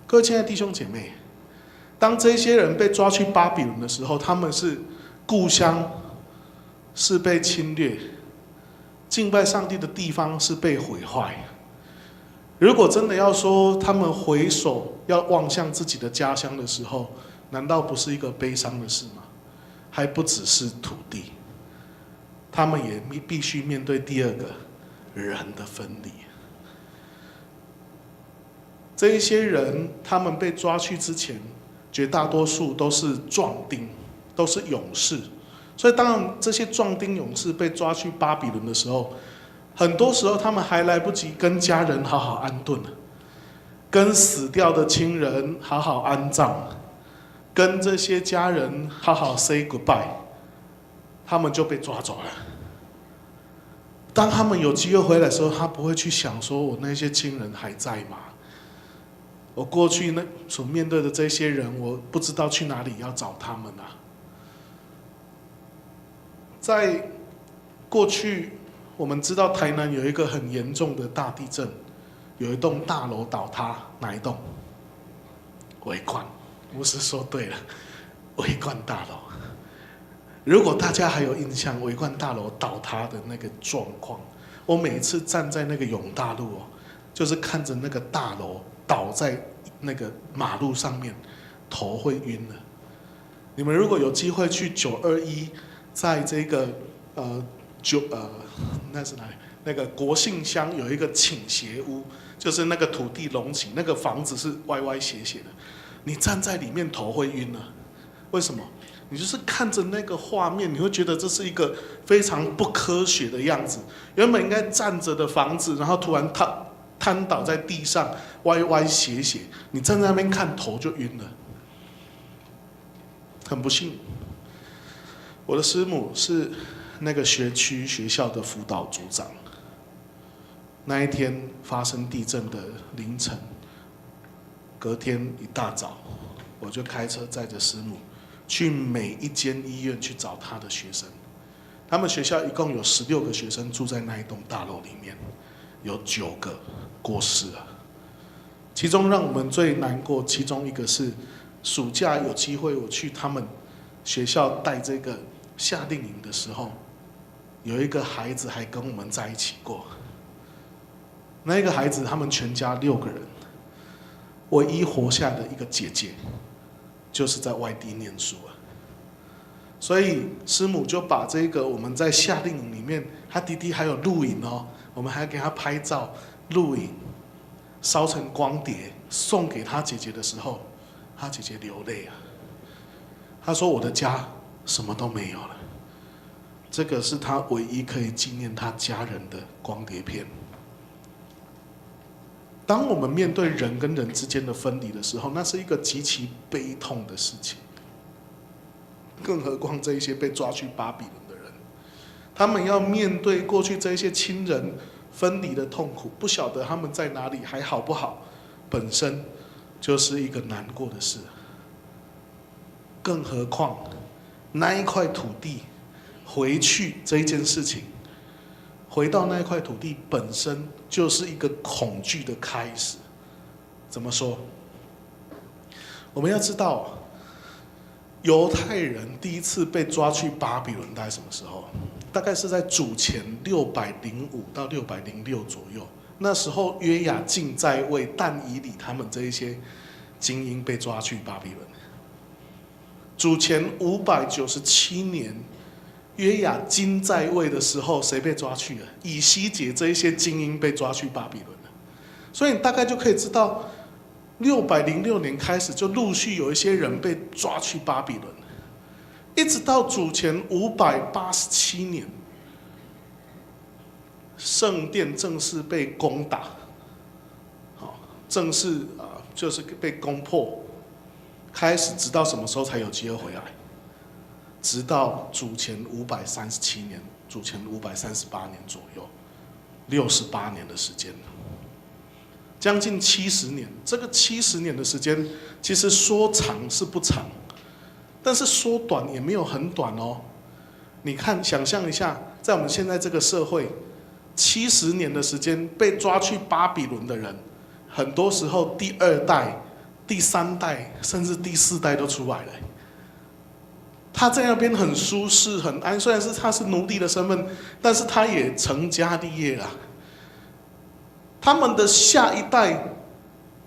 各位亲爱的弟兄姐妹，当这些人被抓去巴比伦的时候，他们是故乡是被侵略，敬拜上帝的地方是被毁坏。如果真的要说他们回首要望向自己的家乡的时候，难道不是一个悲伤的事吗？还不只是土地，他们也必须面对第二个人的分离。这一些人，他们被抓去之前，绝大多数都是壮丁，都是勇士。所以当然这些壮丁勇士被抓去巴比伦的时候，很多时候他们还来不及跟家人好好安顿，跟死掉的亲人好好安葬，跟这些家人好好 say goodbye， 他们就被抓走了。当他们有机会回来的时候，他不会去想说我那些亲人还在吗？我过去所面对的这些人，我不知道去哪里要找他们啊。在过去，我们知道台南有一个很严重的大地震，有一栋大楼倒塌，哪一栋？维冠，牧师说对了，维冠大楼。如果大家还有印象，维冠大楼倒塌的那个状况，我每次站在那个永大路就是看着那个大楼倒在那个马路上面，头会晕的。你们如果有机会去921，在这个那是哪里？那个国姓乡有一个倾斜屋，就是那个土地隆起，那个房子是歪歪斜斜的，你站在里面头会晕啊。为什么？你就是看着那个画面，你会觉得这是一个非常不科学的样子。原本应该站着的房子，然后突然瘫倒在地上，歪歪斜斜，你站在那边看头就晕了。很不幸，我的师母是那个学校的辅导组长。那一天发生地震的凌晨，隔天一大早，我就开车载着师母去每一间医院去找他的学生。他们学校一共有16个学生住在那一栋大楼里面，有9个过世了。其中让我们最难过，其中一个是暑假有机会我去他们学校带这个夏令营的时候，有一个孩子还跟我们在一起过。那个孩子他们全家6个人，唯一活下的一个姐姐就是在外地念书啊。所以师母就把这个我们在夏令营里面，他弟弟还有录影我们还给他拍照录影，烧成光碟送给他姐姐的时候，他姐姐流泪啊。他说我的家什么都没有了。这个是他唯一可以纪念他家人的光碟片。当我们面对人跟人之间的分离的时候，那是一个极其悲痛的事情。更何况这一些被抓去巴比伦的人，他们要面对过去这一些亲人分离的痛苦，不晓得他们在哪里，还好不好，本身就是一个难过的事。更何况那一块土地回去这一件事情，回到那一块土地本身就是一个恐惧的开始。怎么说？我们要知道，犹太人第一次被抓去巴比伦大概什么时候？大概是在主前605到606左右。那时候约雅敬在位，但以理他们这一些精英被抓去巴比伦。主前597年，约雅斤在位的时候，谁被抓去了？以西结这一些精英被抓去巴比伦了。所以你大概就可以知道，606年开始就陆续有一些人被抓去巴比伦，一直到主前587年，圣殿正式被攻打，正式就是被攻破。开始直到什么时候才有机会回来？直到主前537年、主前538年左右，68年的时间，将近70年。这个70年的时间，其实说长是不长，但是说短也没有很短哦。你看，想象一下，在我们现在这个社会，70年的时间被抓去巴比伦的人，很多时候第2代、第3代，甚至第4代都出来了。他在那边很舒适、很安，虽然是他是奴隶的身份，但是他也成家立业了。他们的下一代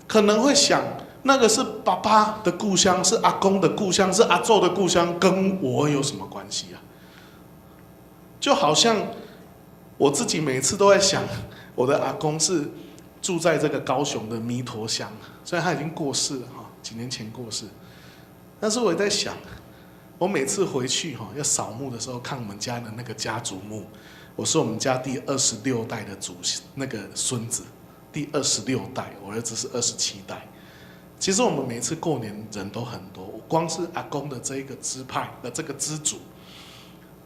可能会想，那个是爸爸的故乡，是阿公的故乡，是阿祖的故乡，跟我有什么关系啊？就好像我自己每次都在想，我的阿公是住在这个高雄的弥陀乡，虽然他已经过世了哈，几年前过世，但是我也在想，我每次回去哈要扫墓的时候，看我们家的那个家族墓，我是我们家第26代的那个孙子，第26代，我儿子是27代。其实我们每次过年人都很多，光是阿公的这一个支派的这个支族，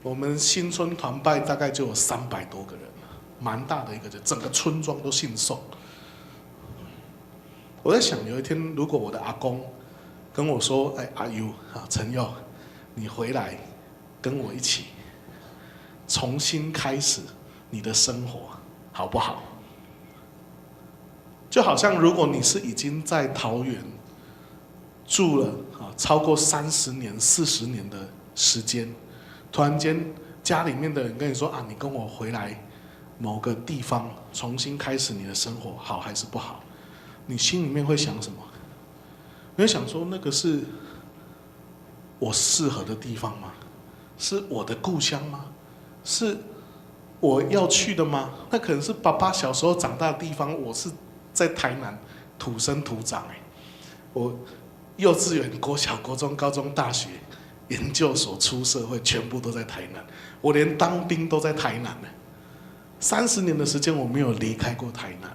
我们新村团拜大概就有300多个人，蛮大的一个，整个村庄都姓宋。我在想，有一天如果我的阿公跟我说：“哎，阿佑啊，陈佑，你回来跟我一起重新开始你的生活，好不好？”就好像如果你是已经在桃园住了超过30年、40年的时间，突然间家里面的人跟你说：“啊，你跟我回来某个地方重新开始你的生活，好还是不好？”你心里面会想什么？你会想说，那个是我适合的地方吗？是我的故乡吗？是我要去的吗？那可能是爸爸小时候长大的地方。我是在台南土生土长，我幼稚园、国小、国中、高中、大学、研究所、出社会，全部都在台南。我连当兵都在台南呢。30年的时间，我没有离开过台南。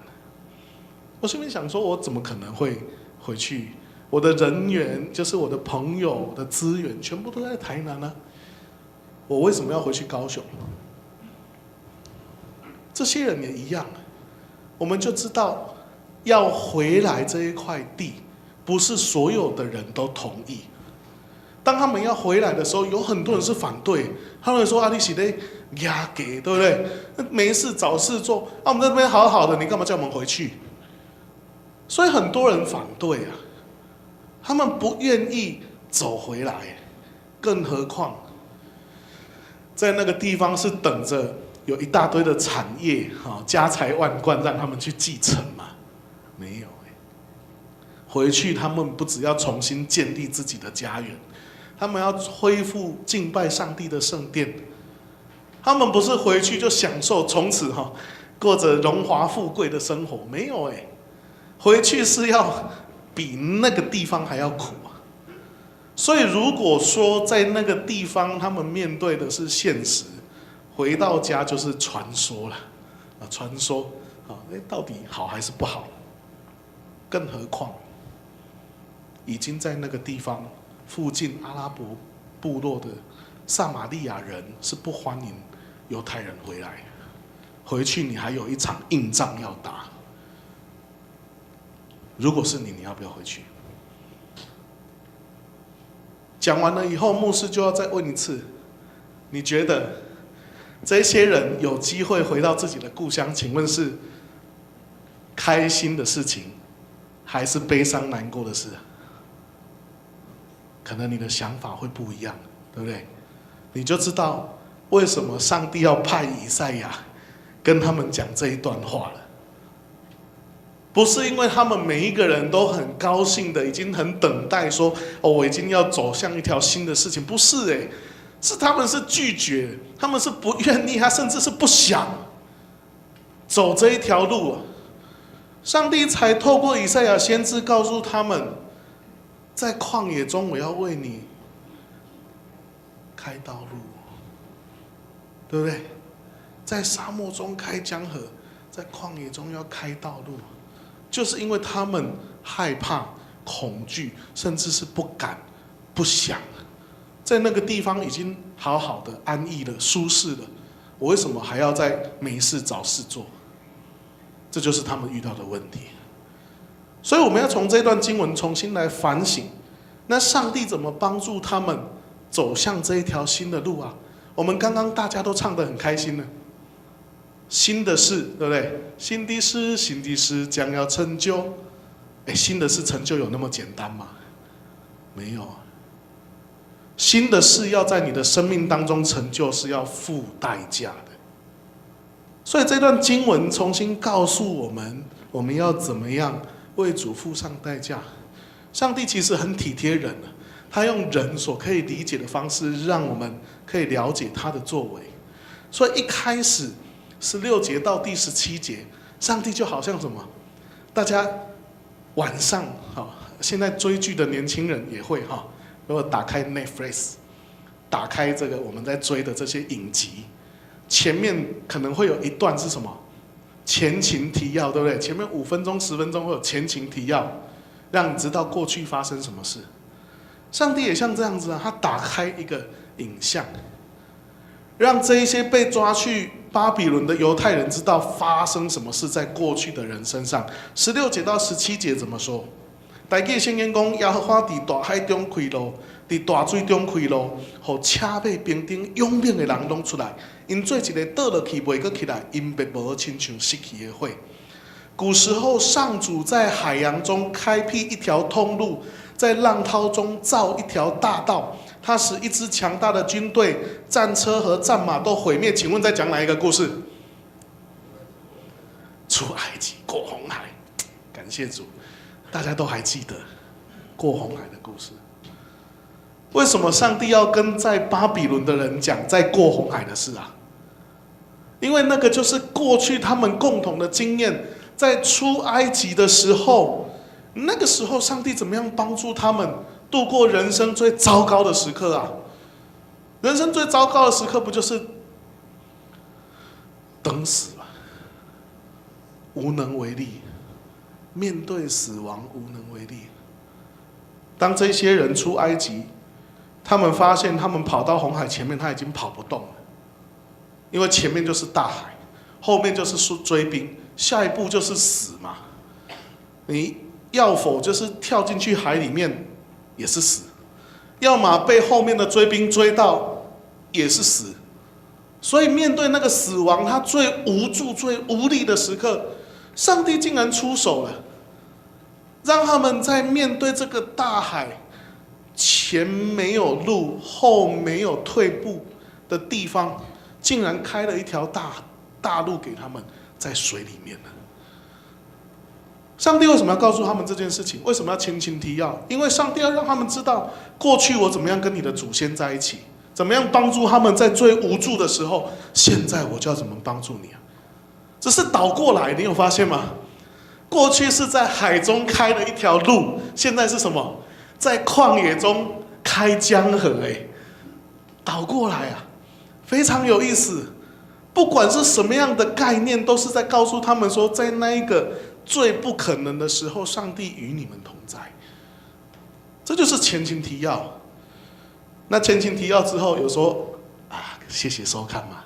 我心里想说，我怎么可能会回去？我的人缘，就是我的朋友、我的资源，全部都在台南呢。我为什么要回去高雄？这些人也一样，我们就知道，要回来这一块地，不是所有的人都同意。当他们要回来的时候，有很多人是反对，他们说：“啊，你是在压给，对不对？没事找事做，啊，我们在这边好好的，你干嘛叫我们回去？”所以很多人反对啊，他们不愿意走回来，更何况在那个地方是等着有一大堆的产业家财万贯让他们去继承嘛？没有回去他们不只要重新建立自己的家园，他们要恢复敬拜上帝的圣殿。他们不是回去就享受从此过着荣华富贵的生活，没有回去是要比那个地方还要苦啊！所以如果说在那个地方他们面对的是现实，回到家就是传说了传说到底好还是不好？更何况已经在那个地方附近阿拉伯部落的撒玛利亚人是不欢迎犹太人回来，回去你还有一场硬仗要打。如果是你，你要不要回去？讲完了以后，牧师就要再问一次：你觉得这些人有机会回到自己的故乡，请问是开心的事情，还是悲伤难过的事？可能你的想法会不一样，对不对？你就知道为什么上帝要派以赛亚跟他们讲这一段话了。不是因为他们每一个人都很高兴的，已经很等待说，我已经要走向一条新的事情，不是是他们是拒绝，他们是不愿意，他甚至是不想走这一条路上帝才透过以赛亚先知告诉他们，在旷野中我要为你开道路，对不对？在沙漠中开江河，在旷野中要开道路。就是因为他们害怕、恐惧，甚至是不敢、不想，在那个地方已经好好的安逸了、舒适了，我为什么还要再没事找事做？这就是他们遇到的问题。所以我们要从这段经文重新来反省，那上帝怎么帮助他们走向这一条新的路啊？我们刚刚大家都唱得很开心呢。新的事，对不对？新的事，新的事将要成就。新的事成就有那么简单吗？没有。新的事要在你的生命当中成就，是要付代价的。所以这段经文重新告诉我们，我们要怎么样为主付上代价。上帝其实很体贴人，他用人所可以理解的方式，让我们可以了解他的作为。所以一开始16节到第17节，上帝就好像什么？大家晚上现在追剧的年轻人也会如果打开 Netflix， 打开这个我们在追的这些影集，前面可能会有一段是什么？前情提要，对不对？前面5分钟、10分钟会有前情提要，让你知道过去发生什么事。上帝也像这样子他打开一个影像，让这一些被抓去巴比伦的犹太人知道发生什么事在过去的人身上。16节到17节怎么说？大家宣言讲，耶和华在大海中开路，在大水中开路，让车马兵丁勇猛的人拢出来。因做一个倒落去袂阁起来，因别无亲像失去的火。古时候，上主在海洋中开辟一条通路，在浪涛中造一条大道。他使一支强大的军队、战车和战马都毁灭。请问在讲哪一个故事？出埃及过红海，感谢主，大家都还记得过红海的故事。为什么上帝要跟在巴比伦的人讲在过红海的事啊？因为那个就是过去他们共同的经验，在出埃及的时候，那个时候上帝怎么样帮助他们度过人生最糟糕的时刻啊？人生最糟糕的时刻不就是等死吗？无能为力，面对死亡无能为力。当这些人出埃及，他们发现他们跑到红海前面，他已经跑不动了，因为前面就是大海，后面就是追兵，下一步就是死嘛。你要否就是跳进去海里面，也是死；要么被后面的追兵追到，也是死。所以面对那个死亡，他最无助、最无力的时刻，上帝竟然出手了，让他们在面对这个大海，前没有路，后没有退步的地方，竟然开了一条大路给他们，在水里面了。上帝为什么要告诉他们这件事情？为什么要前情提要？因为上帝要让他们知道，过去我怎么样跟你的祖先在一起，怎么样帮助他们在最无助的时候，现在我就要怎么帮助你啊？只是倒过来，你有发现吗？过去是在海中开了一条路，现在是什么？在旷野中开江河，倒过来啊，非常有意思。不管是什么样的概念，都是在告诉他们说，在那一个最不可能的时候，上帝与你们同在。这就是前情提要。那前情提要之后，有说啊，谢谢收看嘛？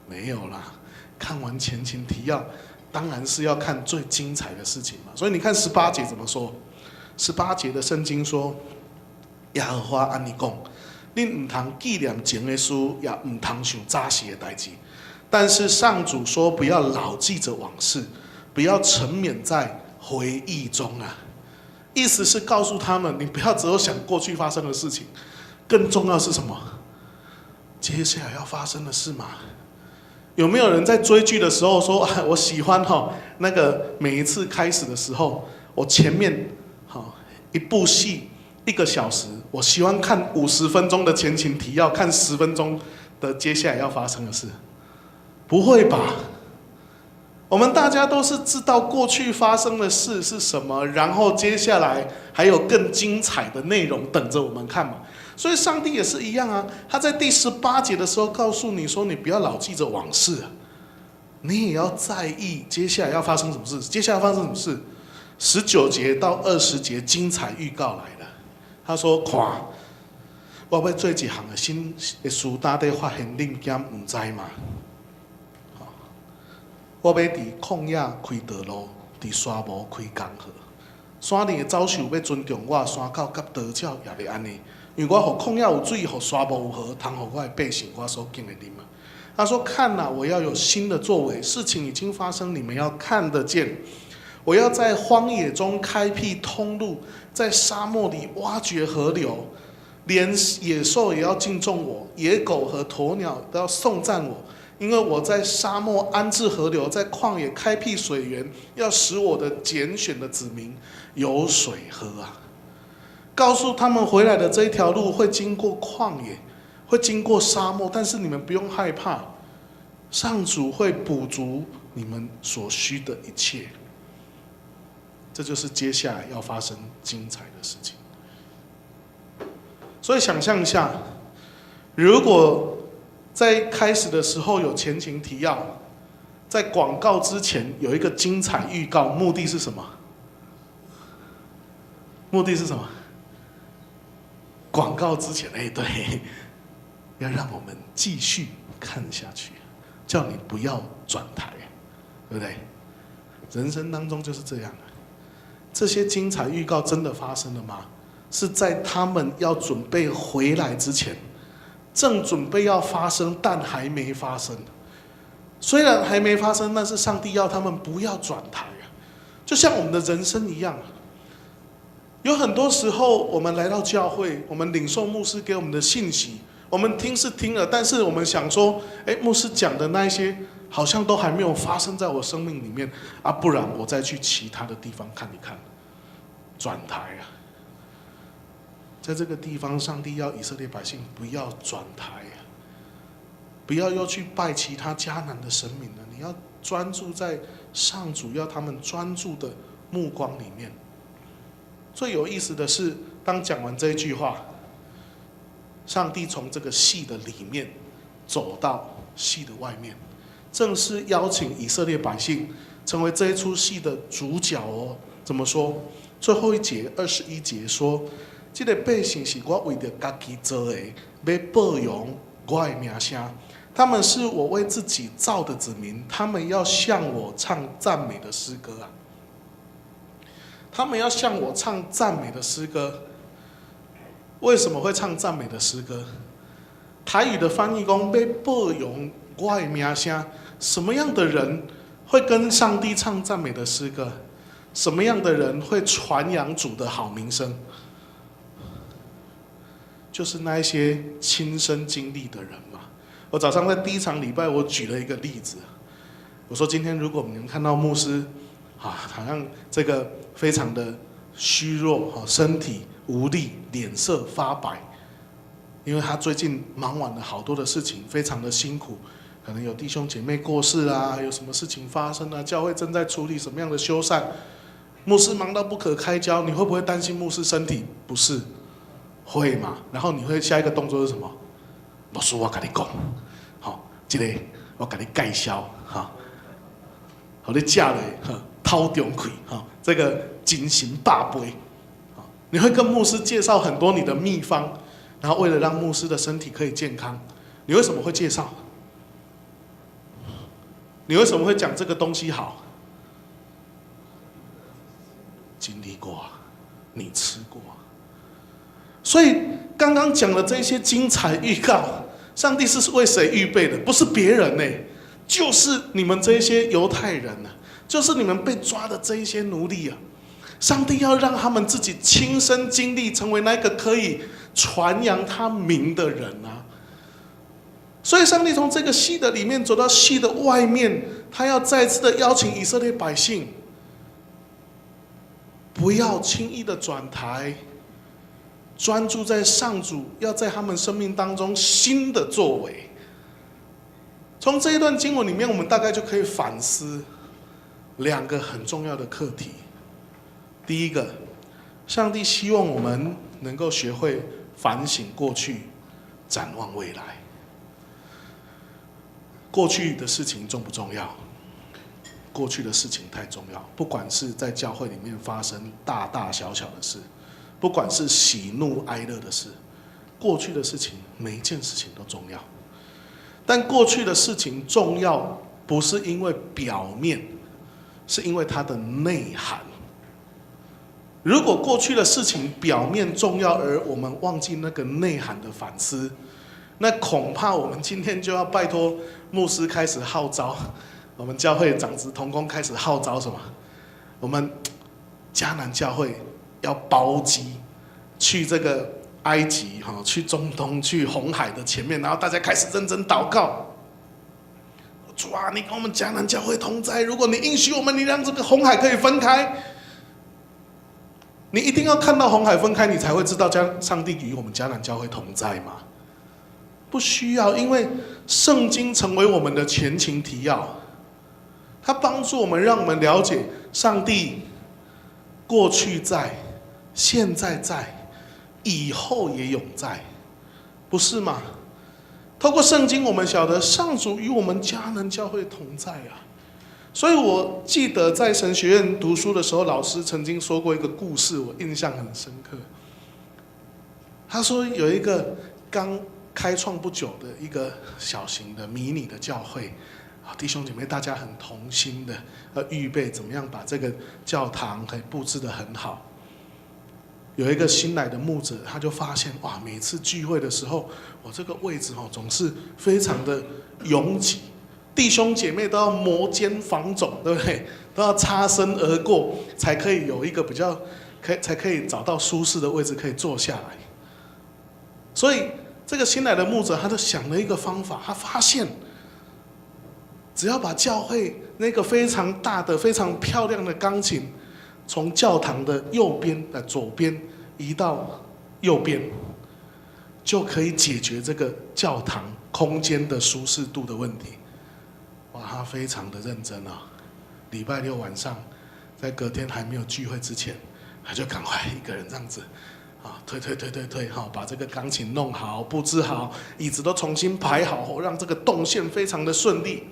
没有啦，看完前情提要，当然是要看最精彩的事情嘛。所以你看18节怎么说？18节的圣经说，耶和华安尼讲，恁唔通纪念前的事，也唔通想早时的代志。但是上主说，不要老记着往事，不要沉湎在回忆中啊。意思是告诉他们，你不要只有想过去发生的事情，更重要是什么？接下来要发生的事嘛。有没有人在追剧的时候说，我喜欢那个每一次开始的时候，我前面一部戏1个小时，我喜欢看50分钟的前情提要，看10分钟的接下来要发生的事？不会吧？我们大家都是知道过去发生的事是什么，然后接下来还有更精彩的内容等着我们看嘛。所以上帝也是一样啊，他在第18节的时候告诉你说，你不要老记着往事，你也要在意接下来要发生什么事。接下来发生什么事？19节到20节精彩预告来了。他说：“看，我要做一项的新的事，大家发现恁敢唔知嘛？我要伫旷野开道路，伫沙漠开江河。山顶的走兽要尊重我，山口甲岛礁也要安尼。因为我互旷野有水，互沙漠有河，通互我的百姓我所敬的啉嘛。”他说：“看啊，我要有新的作为，事情已经发生，你们要看得见。我要在荒野中开辟通路，在沙漠里挖掘河流，连野兽也要敬重我，野狗和鸵鸟都要颂赞我。因为我在沙漠安置河流，在旷野开辟水源，要使我的拣选的子民有水喝啊！告诉他们回来的这一条路会经过旷野，会经过沙漠，但是你们不用害怕，上主会补足你们所需的一切。”这就是接下来要发生精彩的事情。所以想象一下，如果在开始的时候有前情提要，在广告之前有一个精彩预告，目的是什么？目的是什么？广告之前，对，要让我们继续看下去，叫你不要转台，对不对？人生当中就是这样。这些精彩预告真的发生了吗？是在他们要准备回来之前，正准备要发生，但还没发生。虽然还没发生，但是上帝要他们不要转台啊，就像我们的人生一样。有很多时候，我们来到教会，我们领受牧师给我们的信息，我们听是听了，但是我们想说，牧师讲的那一些，好像都还没有发生在我生命里面啊，不然我再去其他的地方看一看，转台啊！在这个地方，上帝要以色列百姓不要转台啊，不要又去拜其他迦南的神明了，你要专注在上主要他们专注的目光里面。最有意思的是，当讲完这一句话，上帝从这个戏的里面走到戏的外面，正式邀请以色列百姓成为这一出戏的主角哦。怎么说？最后一节21节说：“这个百姓是我为着家己做的，要保养我的名声。他们是我为自己造的子民，他们要向我唱赞美的诗歌啊！他们要向我唱赞美的诗歌。为什么会唱赞美的诗歌？台语的翻译讲要保养我的名声。什么样的人会跟上帝唱赞美的诗歌？什么样的人会传扬主的好名声？就是那一些亲身经历的人嘛。我早上在第一场礼拜，我举了一个例子，我说今天如果我们能看到牧师好像这个非常的虚弱，身体无力，脸色发白，因为他最近忙完了好多的事情，非常的辛苦，可能有弟兄姐妹过世啊，有什么事情发生啊，教会正在处理什么样的修缮，牧师忙到不可开交，你会不会担心牧师身体？不是，会嘛？然后你会下一个动作是什么？老师，我跟你讲，好，这个我跟你介绍，哈，好，你食了，掏中开，哈，这个精神百倍，你会跟牧师介绍很多你的秘方，然后为了让牧师的身体可以健康，你为什么会介绍？你为什么会讲这个东西好？经历过啊，你吃过啊。所以刚刚讲的这些精彩预告，上帝是为谁预备的？不是别人呢，就是你们这些犹太人啊，就是你们被抓的这一些奴隶啊。上帝要让他们自己亲身经历，成为那个可以传扬他名的人啊。所以上帝从这个戏的里面走到戏的外面，他要再次的邀请以色列百姓，不要轻易的转台，专注在上主要在他们生命当中新的作为。从这一段经文里面，我们大概就可以反思2个很重要的课题。第一个，上帝希望我们能够学会反省过去，展望未来。过去的事情重不重要？过去的事情太重要，不管是在教会里面发生大大小小的事，不管是喜怒哀乐的事，过去的事情每一件事情都重要。但过去的事情重要，不是因为表面，是因为它的内涵。如果过去的事情表面重要，而我们忘记那个内涵的反思，那恐怕我们今天就要拜托牧师开始号召，我们教会长子同工开始号召什么？我们迦南教会要包机去这个埃及，去中东，去红海的前面，然后大家开始认真祷告。主啊，你跟我们迦南教会同在，如果你应许我们，你让这个红海可以分开，你一定要看到红海分开，你才会知道上帝与我们迦南教会同在吗？不需要，因为圣经成为我们的前情提要，它帮助我们，让我们了解上帝过去在，现在在，以后也永在，不是吗？透过圣经，我们晓得上主与我们迦南教会同在啊。所以我记得在神学院读书的时候，老师曾经说过一个故事，我印象很深刻。他说有一个刚开创不久的一个小型的迷你的教会，弟兄姐妹大家很同心的预备怎么样把这个教堂可以布置得很好。有一个新来的牧者，他就发现哇，每次聚会的时候，我这个位置总是非常的拥挤，弟兄姐妹都要摩肩防踵，对不对？都要擦身而过，才可以有一个比较才可以找到舒适的位置可以坐下来。所以这个新来的牧者他就想了一个方法，他发现只要把教会那个非常大的非常漂亮的钢琴从教堂的右边左边移到右边，就可以解决这个教堂空间的舒适度的问题。哇，他非常的认真啊！礼拜六晚上，在隔天还没有聚会之前，他就赶快一个人这样子推，把这个钢琴弄好，布置好，椅子都重新排好，让这个动线非常的顺利。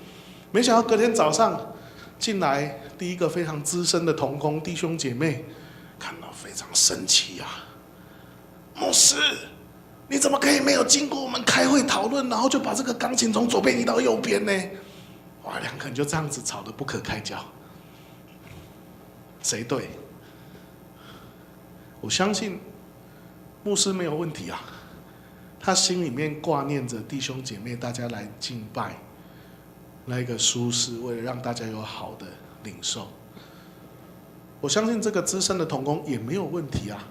没想到隔天早上进来，第一个非常资深的同工弟兄姐妹看到非常生气啊！牧师，你怎么可以没有经过我们开会讨论，然后就把这个钢琴从左边移到右边呢？哇，两个人就这样子吵得不可开交。谁对？我相信牧师没有问题啊，他心里面挂念着弟兄姐妹大家来敬拜，那一个舒适，为了让大家有好的领受。我相信这个资深的同工也没有问题啊，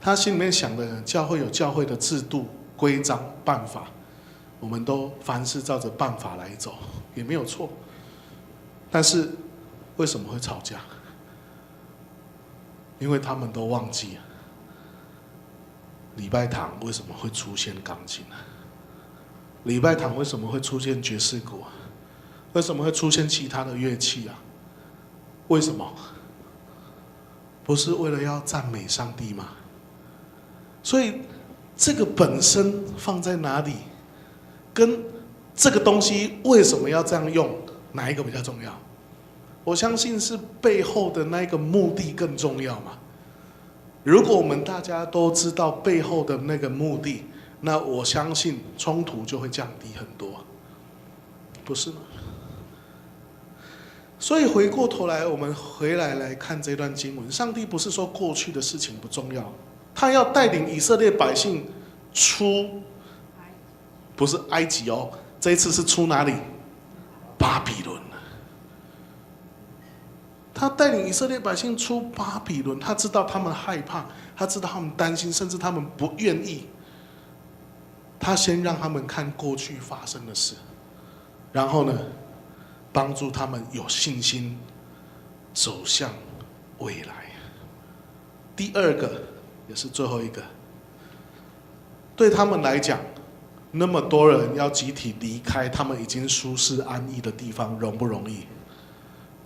他心里面想的教会有教会的制度、规章、办法，我们都凡事照着办法来走，也没有错。但是为什么会吵架？因为他们都忘记了礼拜堂为什么会出现钢琴呢？礼拜堂为什么会出现爵士鼓？为什么会出现其他的乐器啊？为什么？不是为了要赞美上帝吗？所以这个本身放在哪里，跟这个东西为什么要这样用，哪一个比较重要？我相信是背后的那个目的更重要嘛。如果我们大家都知道背后的那个目的，那我相信冲突就会降低很多，不是吗？所以回过头来，我们回来看这段经文，上帝不是说过去的事情不重要，他要带领以色列百姓出，不是埃及哦，这一次是出哪里？巴比伦。他带领以色列百姓出巴比伦，他知道他们害怕，他知道他们担心，甚至他们不愿意。他先让他们看过去发生的事，然后呢，帮助他们有信心走向未来。第二个，也是最后一个，对他们来讲，那么多人要集体离开他们已经舒适安逸的地方，容不容易？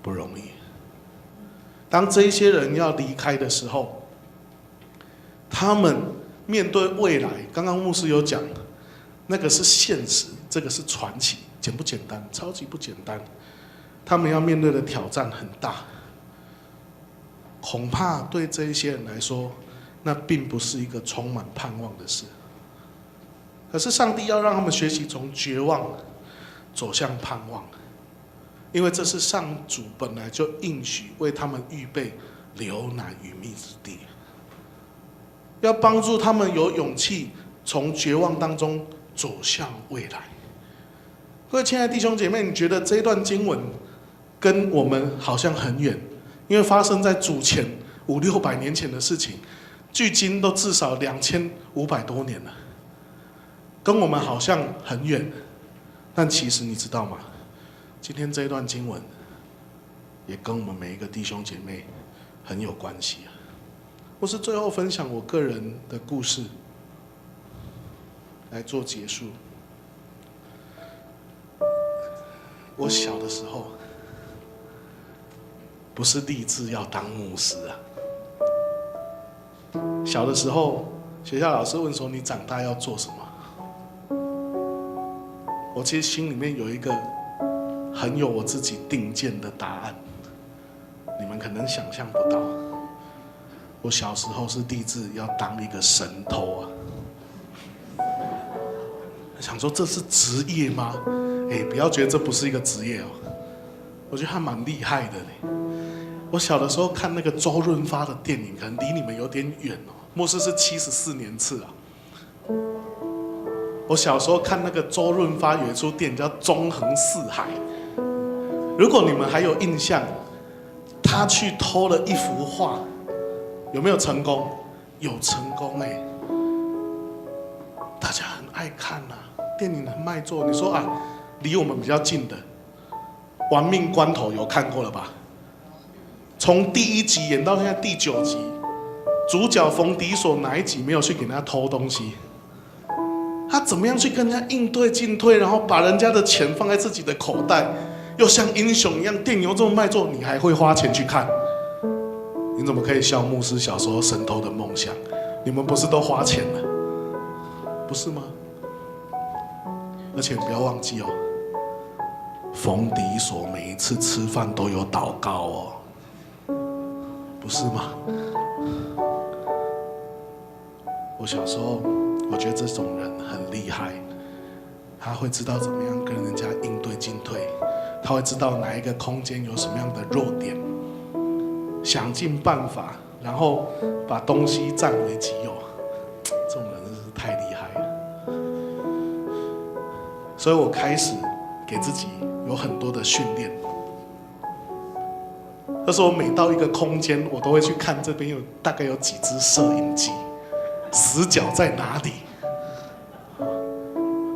不容易。当这些人要离开的时候，他们面对未来，刚刚牧师有讲，那个是现实，这个是传奇，简不简单？超级不简单。他们要面对的挑战很大，恐怕对这一些人来说，那并不是一个充满盼望的事。可是上帝要让他们学习从绝望走向盼望。因为这是上主本来就应许为他们预备流奶与蜜之地，要帮助他们有勇气从绝望当中走向未来。各位亲爱的弟兄姐妹，你觉得这段经文跟我们好像很远，因为发生在主前500-600年前的事情，距今都至少2500多年了，跟我们好像很远。但其实你知道吗？今天这一段经文，也跟我们每一个弟兄姐妹很有关系啊。我是最后分享我个人的故事，来做结束。我小的时候，不是立志要当牧师啊。小的时候，学校老师问说：“你长大要做什么？”我其实心里面有一个很有我自己定见的答案，你们可能想象不到。我小时候是立志要当一个神偷啊，想说这是职业吗？不要觉得这不是一个职业哦，我觉得还蛮厉害的嘞。我小的时候看那个周润发的电影，可能离你们有点远哦。牧师是74年次啊。我小时候看那个周润发有一出电影叫《纵横四海》。如果你们还有印象，他去偷了一幅画，有没有成功？有成功哎！大家很爱看呐，电影很卖座。你说啊，离我们比较近的《亡命关头》有看过了吧？从第1集演到现在第9集，主角冯迪所哪一集没有去给人家偷东西？他怎么样去跟人家应对进退，然后把人家的钱放在自己的口袋？又像英雄一样，电影又这么卖座，你还会花钱去看？你怎么可以笑牧师小时候神偷的梦想？你们不是都花钱了，不是吗？而且不要忘记哦，冯迪所每一次吃饭都有祷告哦，不是吗？我小时候，我觉得这种人很厉害，他会知道怎么样跟人家应对进退。他会知道哪一个空间有什么样的弱点，想尽办法，然后把东西占为己有。这种人真是太厉害了。所以我开始给自己有很多的训练。就是我每到一个空间，我都会去看这边大概有几只摄影机，死角在哪里。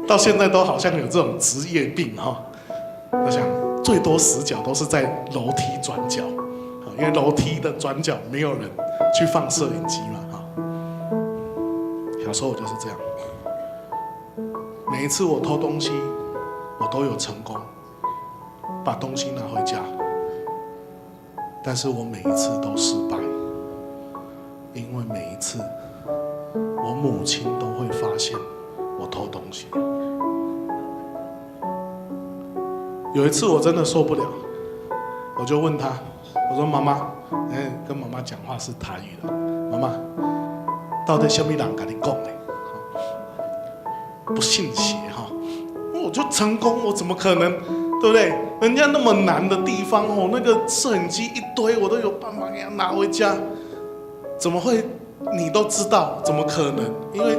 到现在都好像有这种职业病哈。我想最多死角都是在楼梯转角，因为楼梯的转角没有人去放摄影机嘛。小时候我就是这样，每一次我偷东西，我都有成功把东西拿回家，但是我每一次都失败，因为每一次我母亲都会发现我偷东西。有一次我真的受不了，我就问他，我说妈妈，跟妈妈讲话是台语的，妈妈，到底什么人跟你讲的？不信邪哈，我就成功，我怎么可能，对不对？人家那么难的地方哦，那个摄影机一堆，我都有办法给他拿回家，怎么会你都知道？怎么可能？因为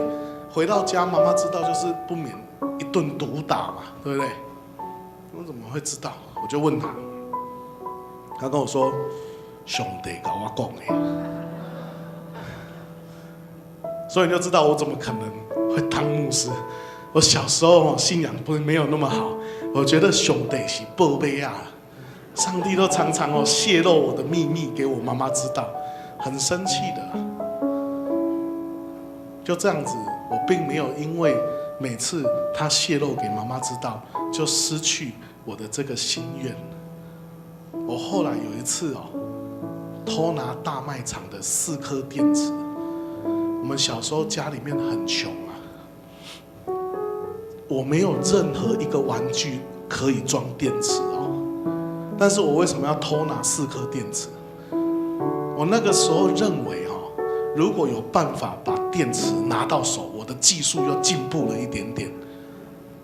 回到家，妈妈知道就是不免一顿毒打嘛，对不对？我怎么会知道？我就问他，他跟我说，上帝跟我讲的。所以你就知道我怎么可能会当牧师。我小时候信仰没有那么好，我觉得上帝是宝贝啊，上帝都常常泄露我的秘密给我妈妈知道，很生气的。就这样子，我并没有因为每次他泄露给妈妈知道，就失去我的这个心愿。我后来有一次偷拿大卖场的4颗电池。我们小时候家里面很穷啊，我没有任何一个玩具可以装电池但是我为什么要偷拿4颗电池？我那个时候认为如果有办法把电池拿到手，我的技术又进步了一点点，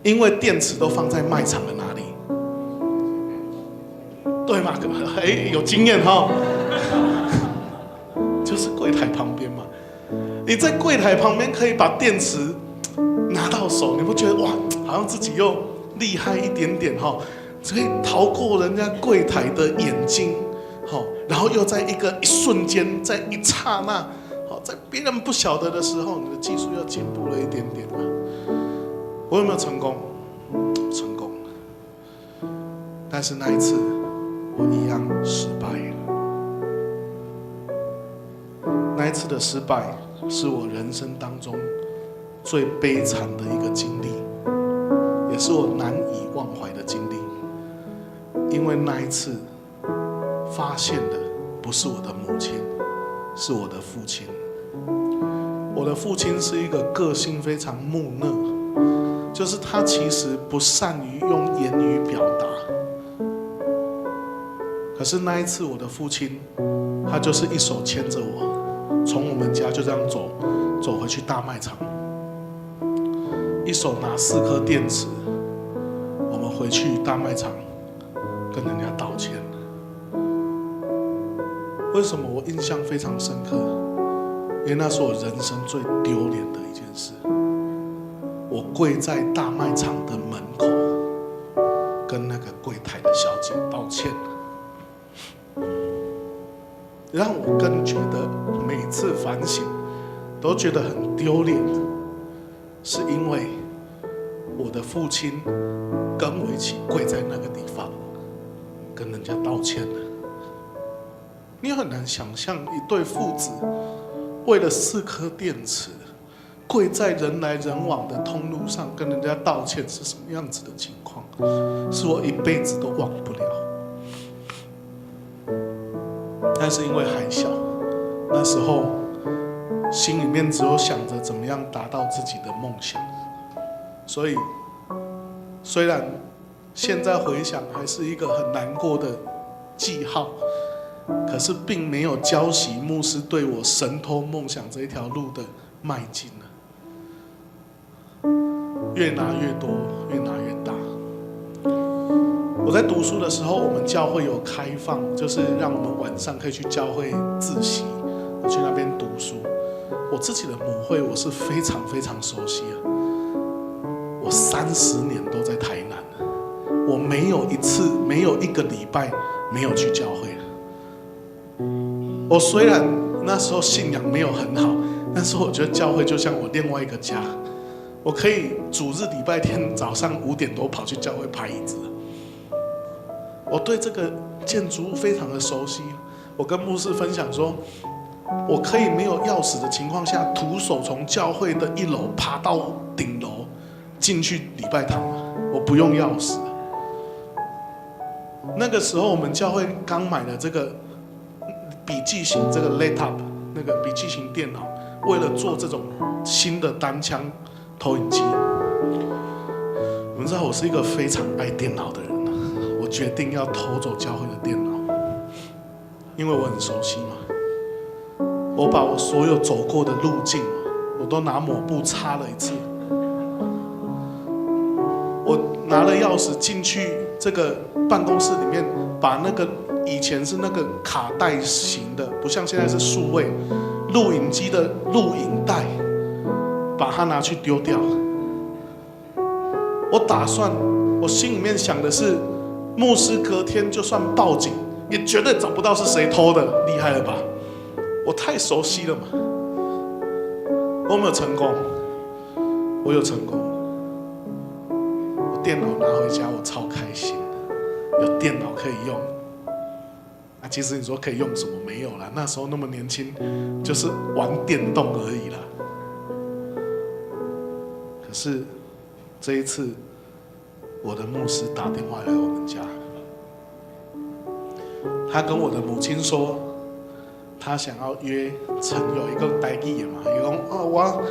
因为电池都放在卖场的哪里？对吗？有经验就是柜台旁边嘛。你在柜台旁边可以把电池拿到手，你不觉得哇，好像自己又厉害一点点可以逃过人家柜台的眼睛，然后又在一瞬间，在一刹那，在别人不晓得的时候，你的技术又进步了一点点嘛。我有没有成功？成功，但是那一次我一样失败了。那一次的失败是我人生当中最悲惨的一个经历，也是我难以忘怀的经历。因为那一次发现的不是我的母亲，是我的父亲。我的父亲是一个个性非常木讷，就是他其实不善于用言语表达。可是那一次我的父亲，他就是一手牵着我，从我们家就这样走回去大卖场，一手拿4颗电池，我们回去大卖场跟人家道歉。为什么我印象非常深刻？因为那是我人生最丢脸的一件事。我跪在大卖场的门口，跟那个柜台的小姐道歉，让我更觉得每次反省都觉得很丢脸，是因为我的父亲跟我一起跪在那个地方，跟人家道歉了。你很难想象一对父子为了4颗电池，跪在人来人往的通路上跟人家道歉是什么样子的情况，是我一辈子都忘不了。但是因为还小，那时候心里面只有想着怎么样达到自己的梦想，所以虽然现在回想还是一个很难过的记号，可是并没有浇熄牧师对我神偷梦想这一条路的迈进了。越拿越多，越拿越大。我在读书的时候，我们教会有开放，就是让我们晚上可以去教会自习，去那边读书。我自己的母会我是非常非常熟悉啊，我30年都在台南，我没有一个礼拜没有去教会。我虽然那时候信仰没有很好，但是我觉得教会就像我另外一个家。我可以主日礼拜天早上5点多跑去教会排椅子。我对这个建筑物非常的熟悉。我跟牧师分享说，我可以没有钥匙的情况下，徒手从教会的1楼爬到顶楼进去礼拜堂，我不用钥匙。那个时候我们教会刚买了这个笔记型这个 laptop 那个笔记型电脑，为了做这种新的单枪投影机。你们知道我是一个非常爱电脑的人，我决定要偷走教会的电脑，因为我很熟悉嘛。我把我所有走过的路径，我都拿抹布擦了一次。我拿了钥匙进去这个办公室里面，把那个以前是那个卡带型的，不像现在是数位录影机的录影带，把它拿去丢掉。我打算，我心里面想的是，牧师隔天就算报警，也绝对找不到是谁偷的，厉害了吧？我太熟悉了嘛。我有没有成功？我有成功。我电脑拿回家，我超开心的，有电脑可以用。其实你说可以用什么？没有啦，那时候那么年轻，就是玩电动而已啦。可是这一次，我的牧师打电话来我们家，他跟我的母亲说，他想要约陈友一个台语的嘛，伊讲我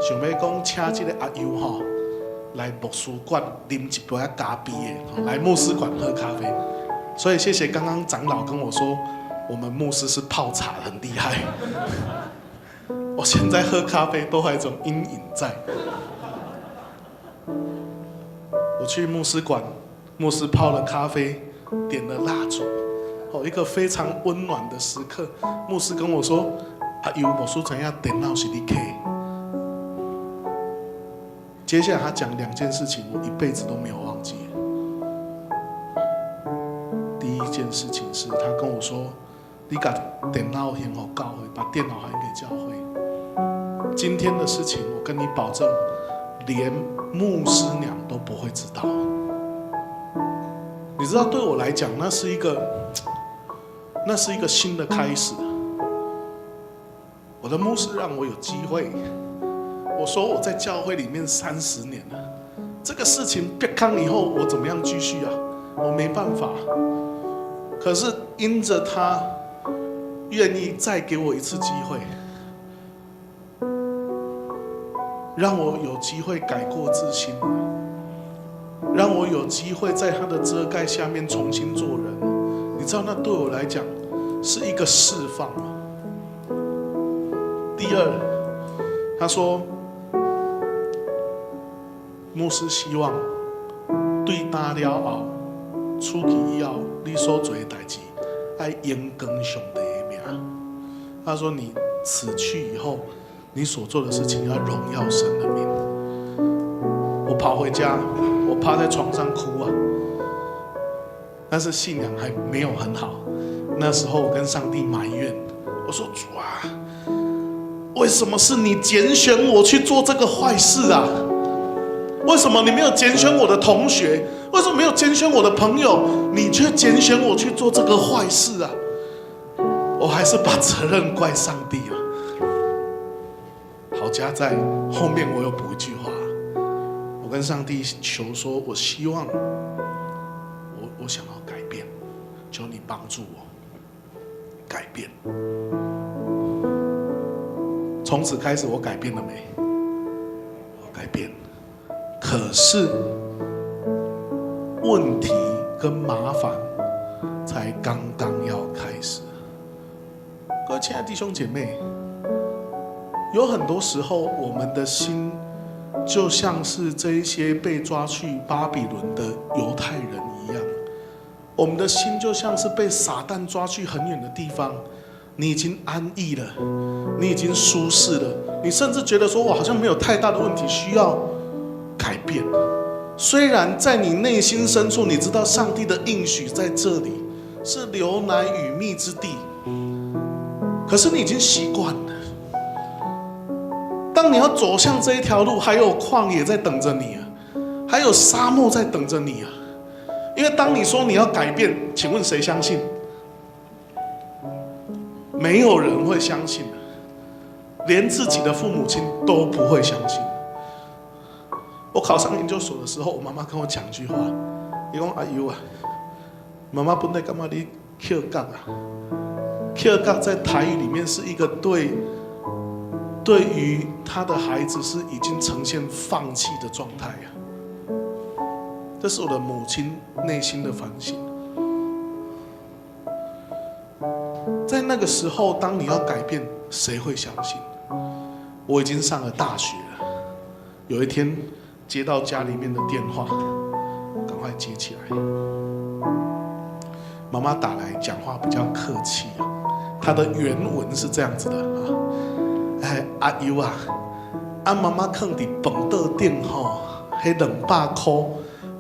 想要讲请这个阿友吼来牧师馆啉一杯咖啡的，来牧师馆喝咖啡。所以谢谢刚刚长老跟我说，我们牧师是泡茶很厉害。我现在喝咖啡都还有一种阴影在。我去牧师馆，牧师泡了咖啡，点了蜡烛，一个非常温暖的时刻。牧师跟我说：“阿友，牧师怎样电脑是你开。”接下来他讲2件事情，我一辈子都没有忘记。第一件事情是他跟我说：“你把电脑还给教会，把电脑还给教会。”今天的事情，我跟你保证，连牧师娘都不会知道。你知道，对我来讲，那是一个新的开始。我的牧师让我有机会。我说我在教会里面30年了，这个事情变康以后，我怎么样继续啊？我没办法。可是因着他愿意再给我一次机会，让我有机会改过自新，让我有机会在他的遮盖下面重新做人。你知道，那对我来讲是一个释放吗？第二，他说，牧师希望对打了后，出去以后，你所做的代志，要荣光上帝的名。他说，你此去以后，你所做的事情要荣耀神的名。我跑回家，我趴在床上哭啊。但是信仰还没有很好，那时候我跟上帝埋怨，我说：“主啊，为什么是你拣选我去做这个坏事啊？为什么你没有拣选我的同学？为什么没有拣选我的朋友？你却拣选我去做这个坏事啊？”我还是把责任怪上帝啊。好家在后面我有补一句话，我跟上帝求说，我希望我想要改变，求你帮助我改变。从此开始，我改变了没？我改变。可是问题跟麻烦才刚刚要开始。各位亲爱的弟兄姐妹，有很多时候，我们的心就像是这一些被抓去巴比伦的犹太人一样，我们的心就像是被撒旦抓去很远的地方。你已经安逸了，你已经舒适了，你甚至觉得说，我好像没有太大的问题需要改变。虽然在你内心深处，你知道上帝的应许在这里是流奶与蜜之地，可是你已经习惯了。当你要走向这一条路，还有旷野在等着你啊，还有沙漠在等着你啊。因为当你说你要改变，请问谁相信？没有人会相信的，连自己的父母亲都不会相信。我考上研究所的时候，我妈妈跟我讲一句话，她说：“阿友啊，妈妈本来感觉你扣角啊，扣角在台语里面是一个对对于他的孩子是已经呈现放弃的状态啊。这是我的母亲内心的反省。在那个时候，当你要改变，谁会相信？我已经上了大学了，有一天接到家里面的电话，赶快接起来。妈妈打来，讲话比较客气啊。她的原文是这样子的啊，阿优啊，妈妈放伫饭桌顶吼，迄200块，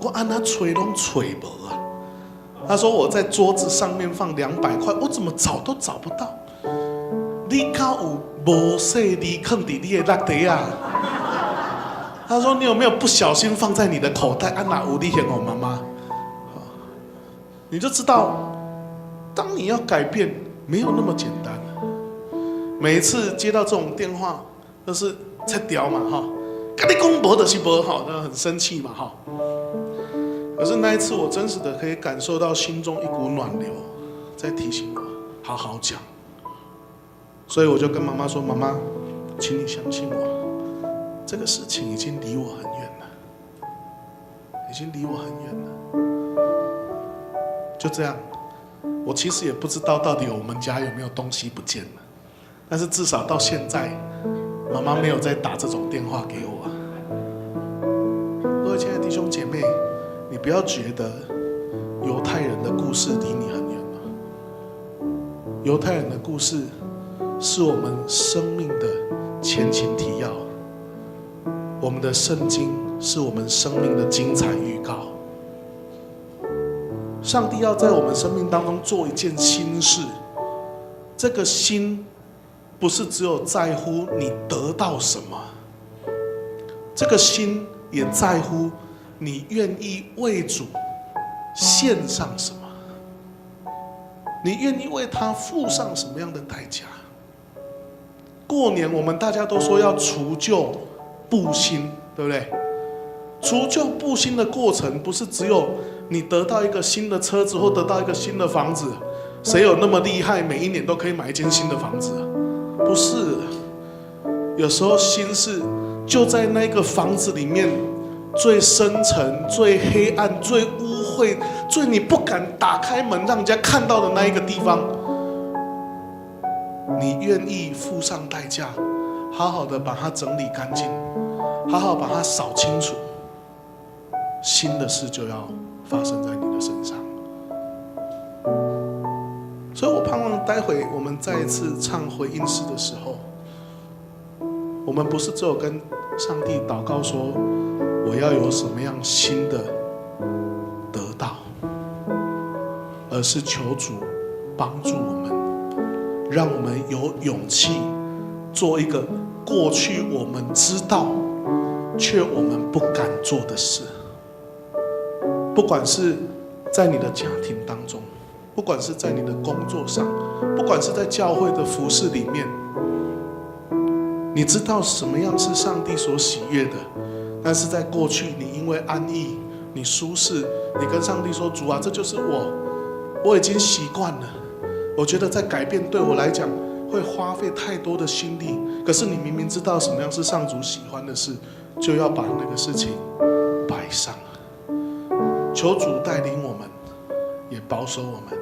我安那找拢找无啊。他说我在桌子上面放200块，我怎么找都找不到。你敢有无细粒放伫你的落地啊？他说你有没有不小心放在你的口袋？哪有你嫌我妈妈？你就知道，当你要改变，没有那么简单。每一次接到这种电话，都是切掉嘛哈，跟你讲无就是无哈，那很生气嘛哈。可是那一次，我真实的可以感受到心中一股暖流，在提醒我好好讲。所以我就跟妈妈说：“妈妈，请你相信我，这个事情已经离我很远了，已经离我很远了。”就这样，我其实也不知道到底我们家有没有东西不见了，但是至少到现在，妈妈没有再打这种电话给我。各位亲爱的弟兄姐妹，你不要觉得犹太人的故事离你很远了。犹太人的故事是我们生命的前情提要，我们的圣经是我们生命的精彩预告。上帝要在我们生命当中做一件新事，这个新不是只有在乎你得到什么，这个新也在乎你愿意为主献上什么，你愿意为他付上什么样的代价。过年我们大家都说要除旧布新，对不对？除旧布新的过程不是只有你得到一个新的车子或得到一个新的房子，谁有那么厉害每一年都可以买一间新的房子？不是，有时候心事就在那个房子里面最深沉、最黑暗、最污秽、最你不敢打开门让人家看到的那一个地方，你愿意付上代价，好好的把它整理干净，好好把它扫清楚，新的事就要发生在你的身上。所以我盼望待会我们再一次唱回应诗的时候，我们不是只有跟上帝祷告说我要有什么样新的得到，而是求主帮助我们，让我们有勇气做一个过去我们知道却我们不敢做的事。不管是在你的家庭当中，不管是在你的工作上，不管是在教会的服事里面，你知道什么样是上帝所喜悦的，但是在过去你因为安逸，你舒适，你跟上帝说：“主啊，这就是我已经习惯了，我觉得在改变对我来讲会花费太多的心力。”可是你明明知道什么样是上主喜欢的事，就要把那个事情摆上。求主带领我们，也保守我们，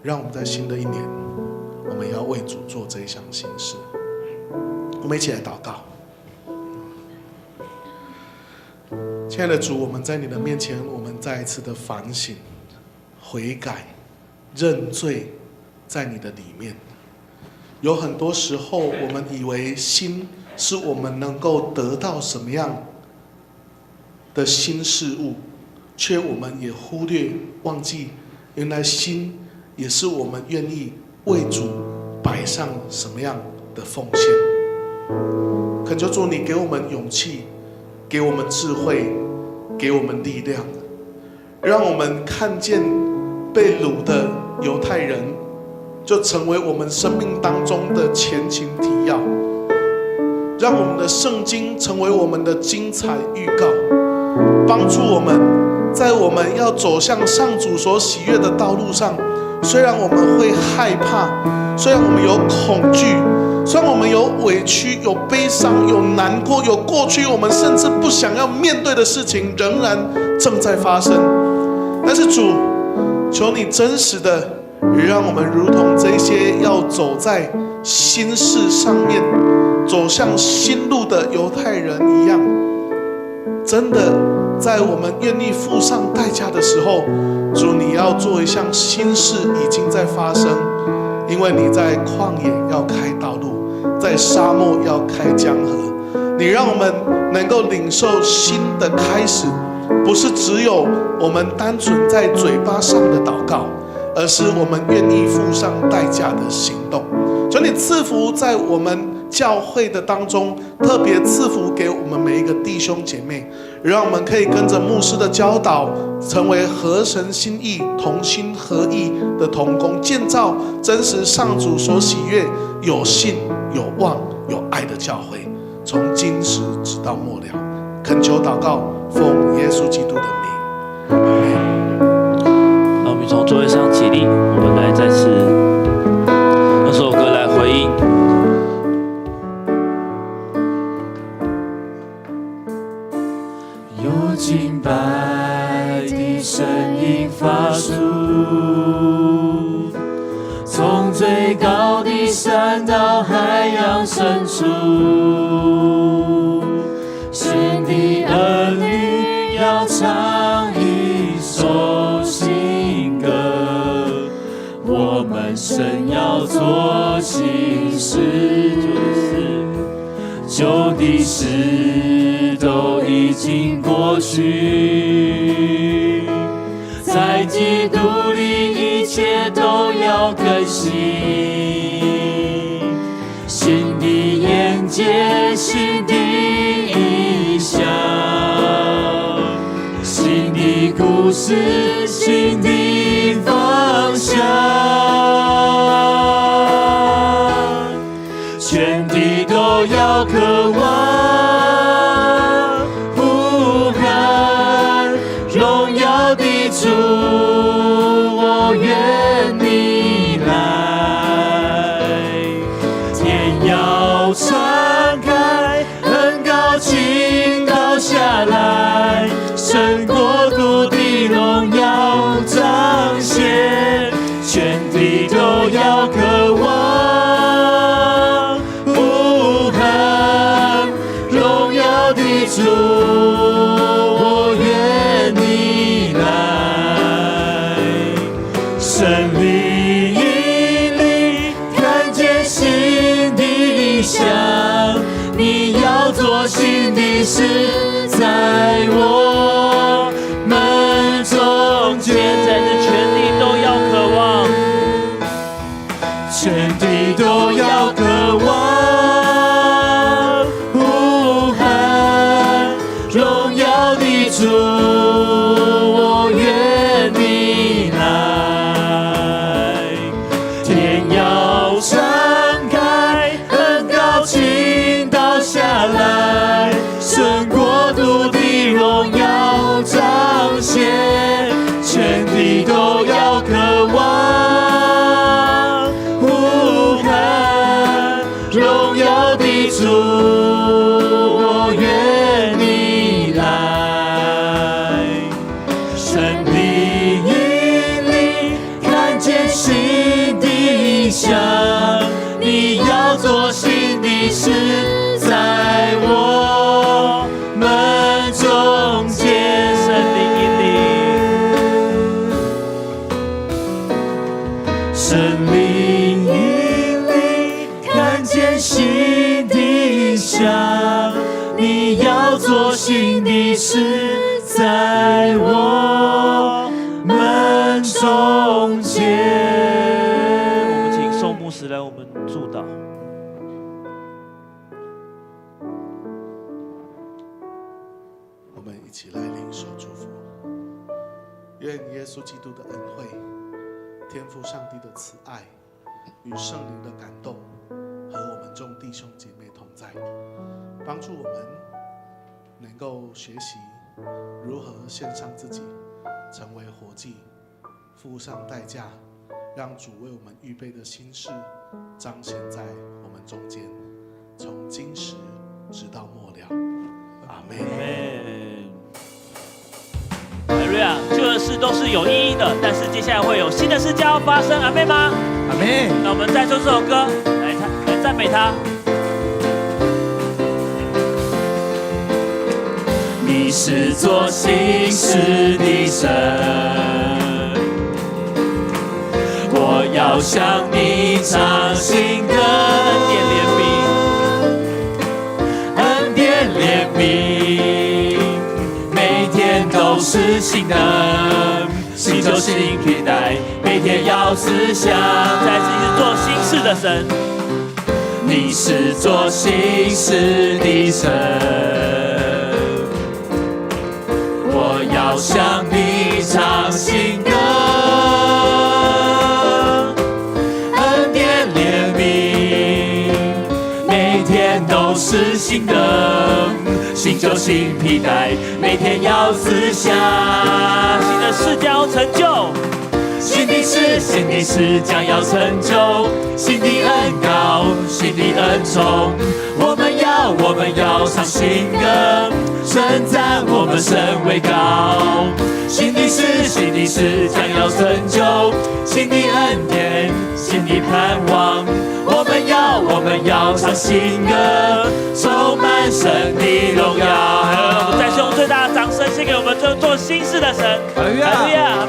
让我们在新的一年，我们要为主做这一项新事。我们一起来祷告。亲爱的主，我们在你的面前，我们再一次的反省、悔改、认罪，在你的里面。有很多时候，我们以为新是我们能够得到什么样的新事物，却我们也忽略忘记，原来新也是我们愿意为主摆上什么样的奉献。恳求主你给我们勇气，给我们智慧，给我们力量，让我们看见被掳的犹太人就成为我们生命当中的前情提要，让我们的圣经成为我们的精彩预告，帮助我们在我们要走向上主所喜悦的道路上，虽然我们会害怕，虽然我们有恐惧，虽然我们有委屈、有悲伤、有难过、有过去我们甚至不想要面对的事情，仍然正在发生。但是主，求你真实的让我们如同这些要走在新事上面、走向新路的犹太人一样，真的在我们愿意付上代价的时候，主，你要做一项新事已经在发生，因为你在旷野要开道路，在沙漠要开江河。你让我们能够领受新的开始，不是只有我们单纯在嘴巴上的祷告，而是我们愿意付上代价的行动。求你赐福在我们教会的当中，特别赐福给我们每一个弟兄姐妹，让我们可以跟着牧师的教导，成为合神心意、同心合意的同工，建造真实上主所喜悦、有信、有望、有爱的教会，从今时直到末了。恳求祷告，奉耶稣基督的名，阿们。让我们从座位上起立，我们来再次用这首歌来回应。有敬拜的声音发出，从最高的山到海洋深处，神的儿女要唱一首新歌，我们神要做新事，旧的事都已经过去，在基督里一切都要更新，新的眼界，新的意象，新的故事，新的方向，全地都要渴望呼喊荣耀的主，我愿你来，天要敞开，恩膏倾倒下来，神国度的荣耀彰显，全地都要渴望呼喊荣耀的主，我愿你来，神灵引领，看见新的意象，你要做新的事，在我们中间，在这全地都要渴望，全地都要渴望呼喊荣耀的主，我愿你来，天要敞开，恩膏倾倒下来，神国度的荣耀彰显，全地都要渴望呼喊荣耀的主，我愿你来，神灵引领，看见新的意象，你要做新的事，在我们中间，神灵引领，神灵引领，看见新的意象，你要做新的事，在我们中间。我们请宋牧师来我们祝祷。我们一起来领受祝福。愿耶稣基督的恩惠、天父上帝的慈爱与圣灵的感动和我们众弟兄姐妹同在，帮助我们能够学习如何献上自己，成为活祭，付上代价，让主为我们预备的新事彰显在我们中间，从今时直到末了。阿门。哈利路亚！旧的事都是有意义的，但是接下来会有新的事将要发生。阿妹吗？阿妹。那我们再说这首歌来赞美他。你是做新事的神，我要向你唱新歌。恩典怜悯，每天都是新的，新酒新皮带，每天要思想。再次是做新事的神，你是做新事的神，我要向你唱新歌。恩典怜悯，每天都是新的，新酒新皮带，每天要思想。新的事将要成就，新的事将要成就，新的恩膏，新的恩宠，我们要唱新歌，称赞我们神为高。新的事将要成就，新的恩典，新的盼望，我们要唱新歌，充满神的荣耀。我们再用最大的掌声献给我们这做新事的神。哈利路亚，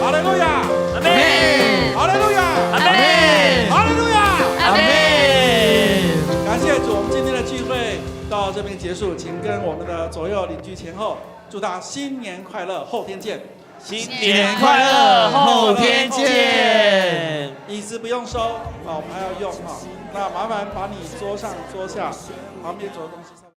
哈利路亚，阿门。哈利路亚，阿门。哈利路亚，阿门。哈利路亚，阿门。感谢主，我们今天的聚会到这边结束，请跟我们的左右邻居前后祝他新年快乐，后天见。新年快乐，后天见。椅子不用收啊，我们还要用哈。那麻烦把你桌上、桌下旁边所有东西稍微。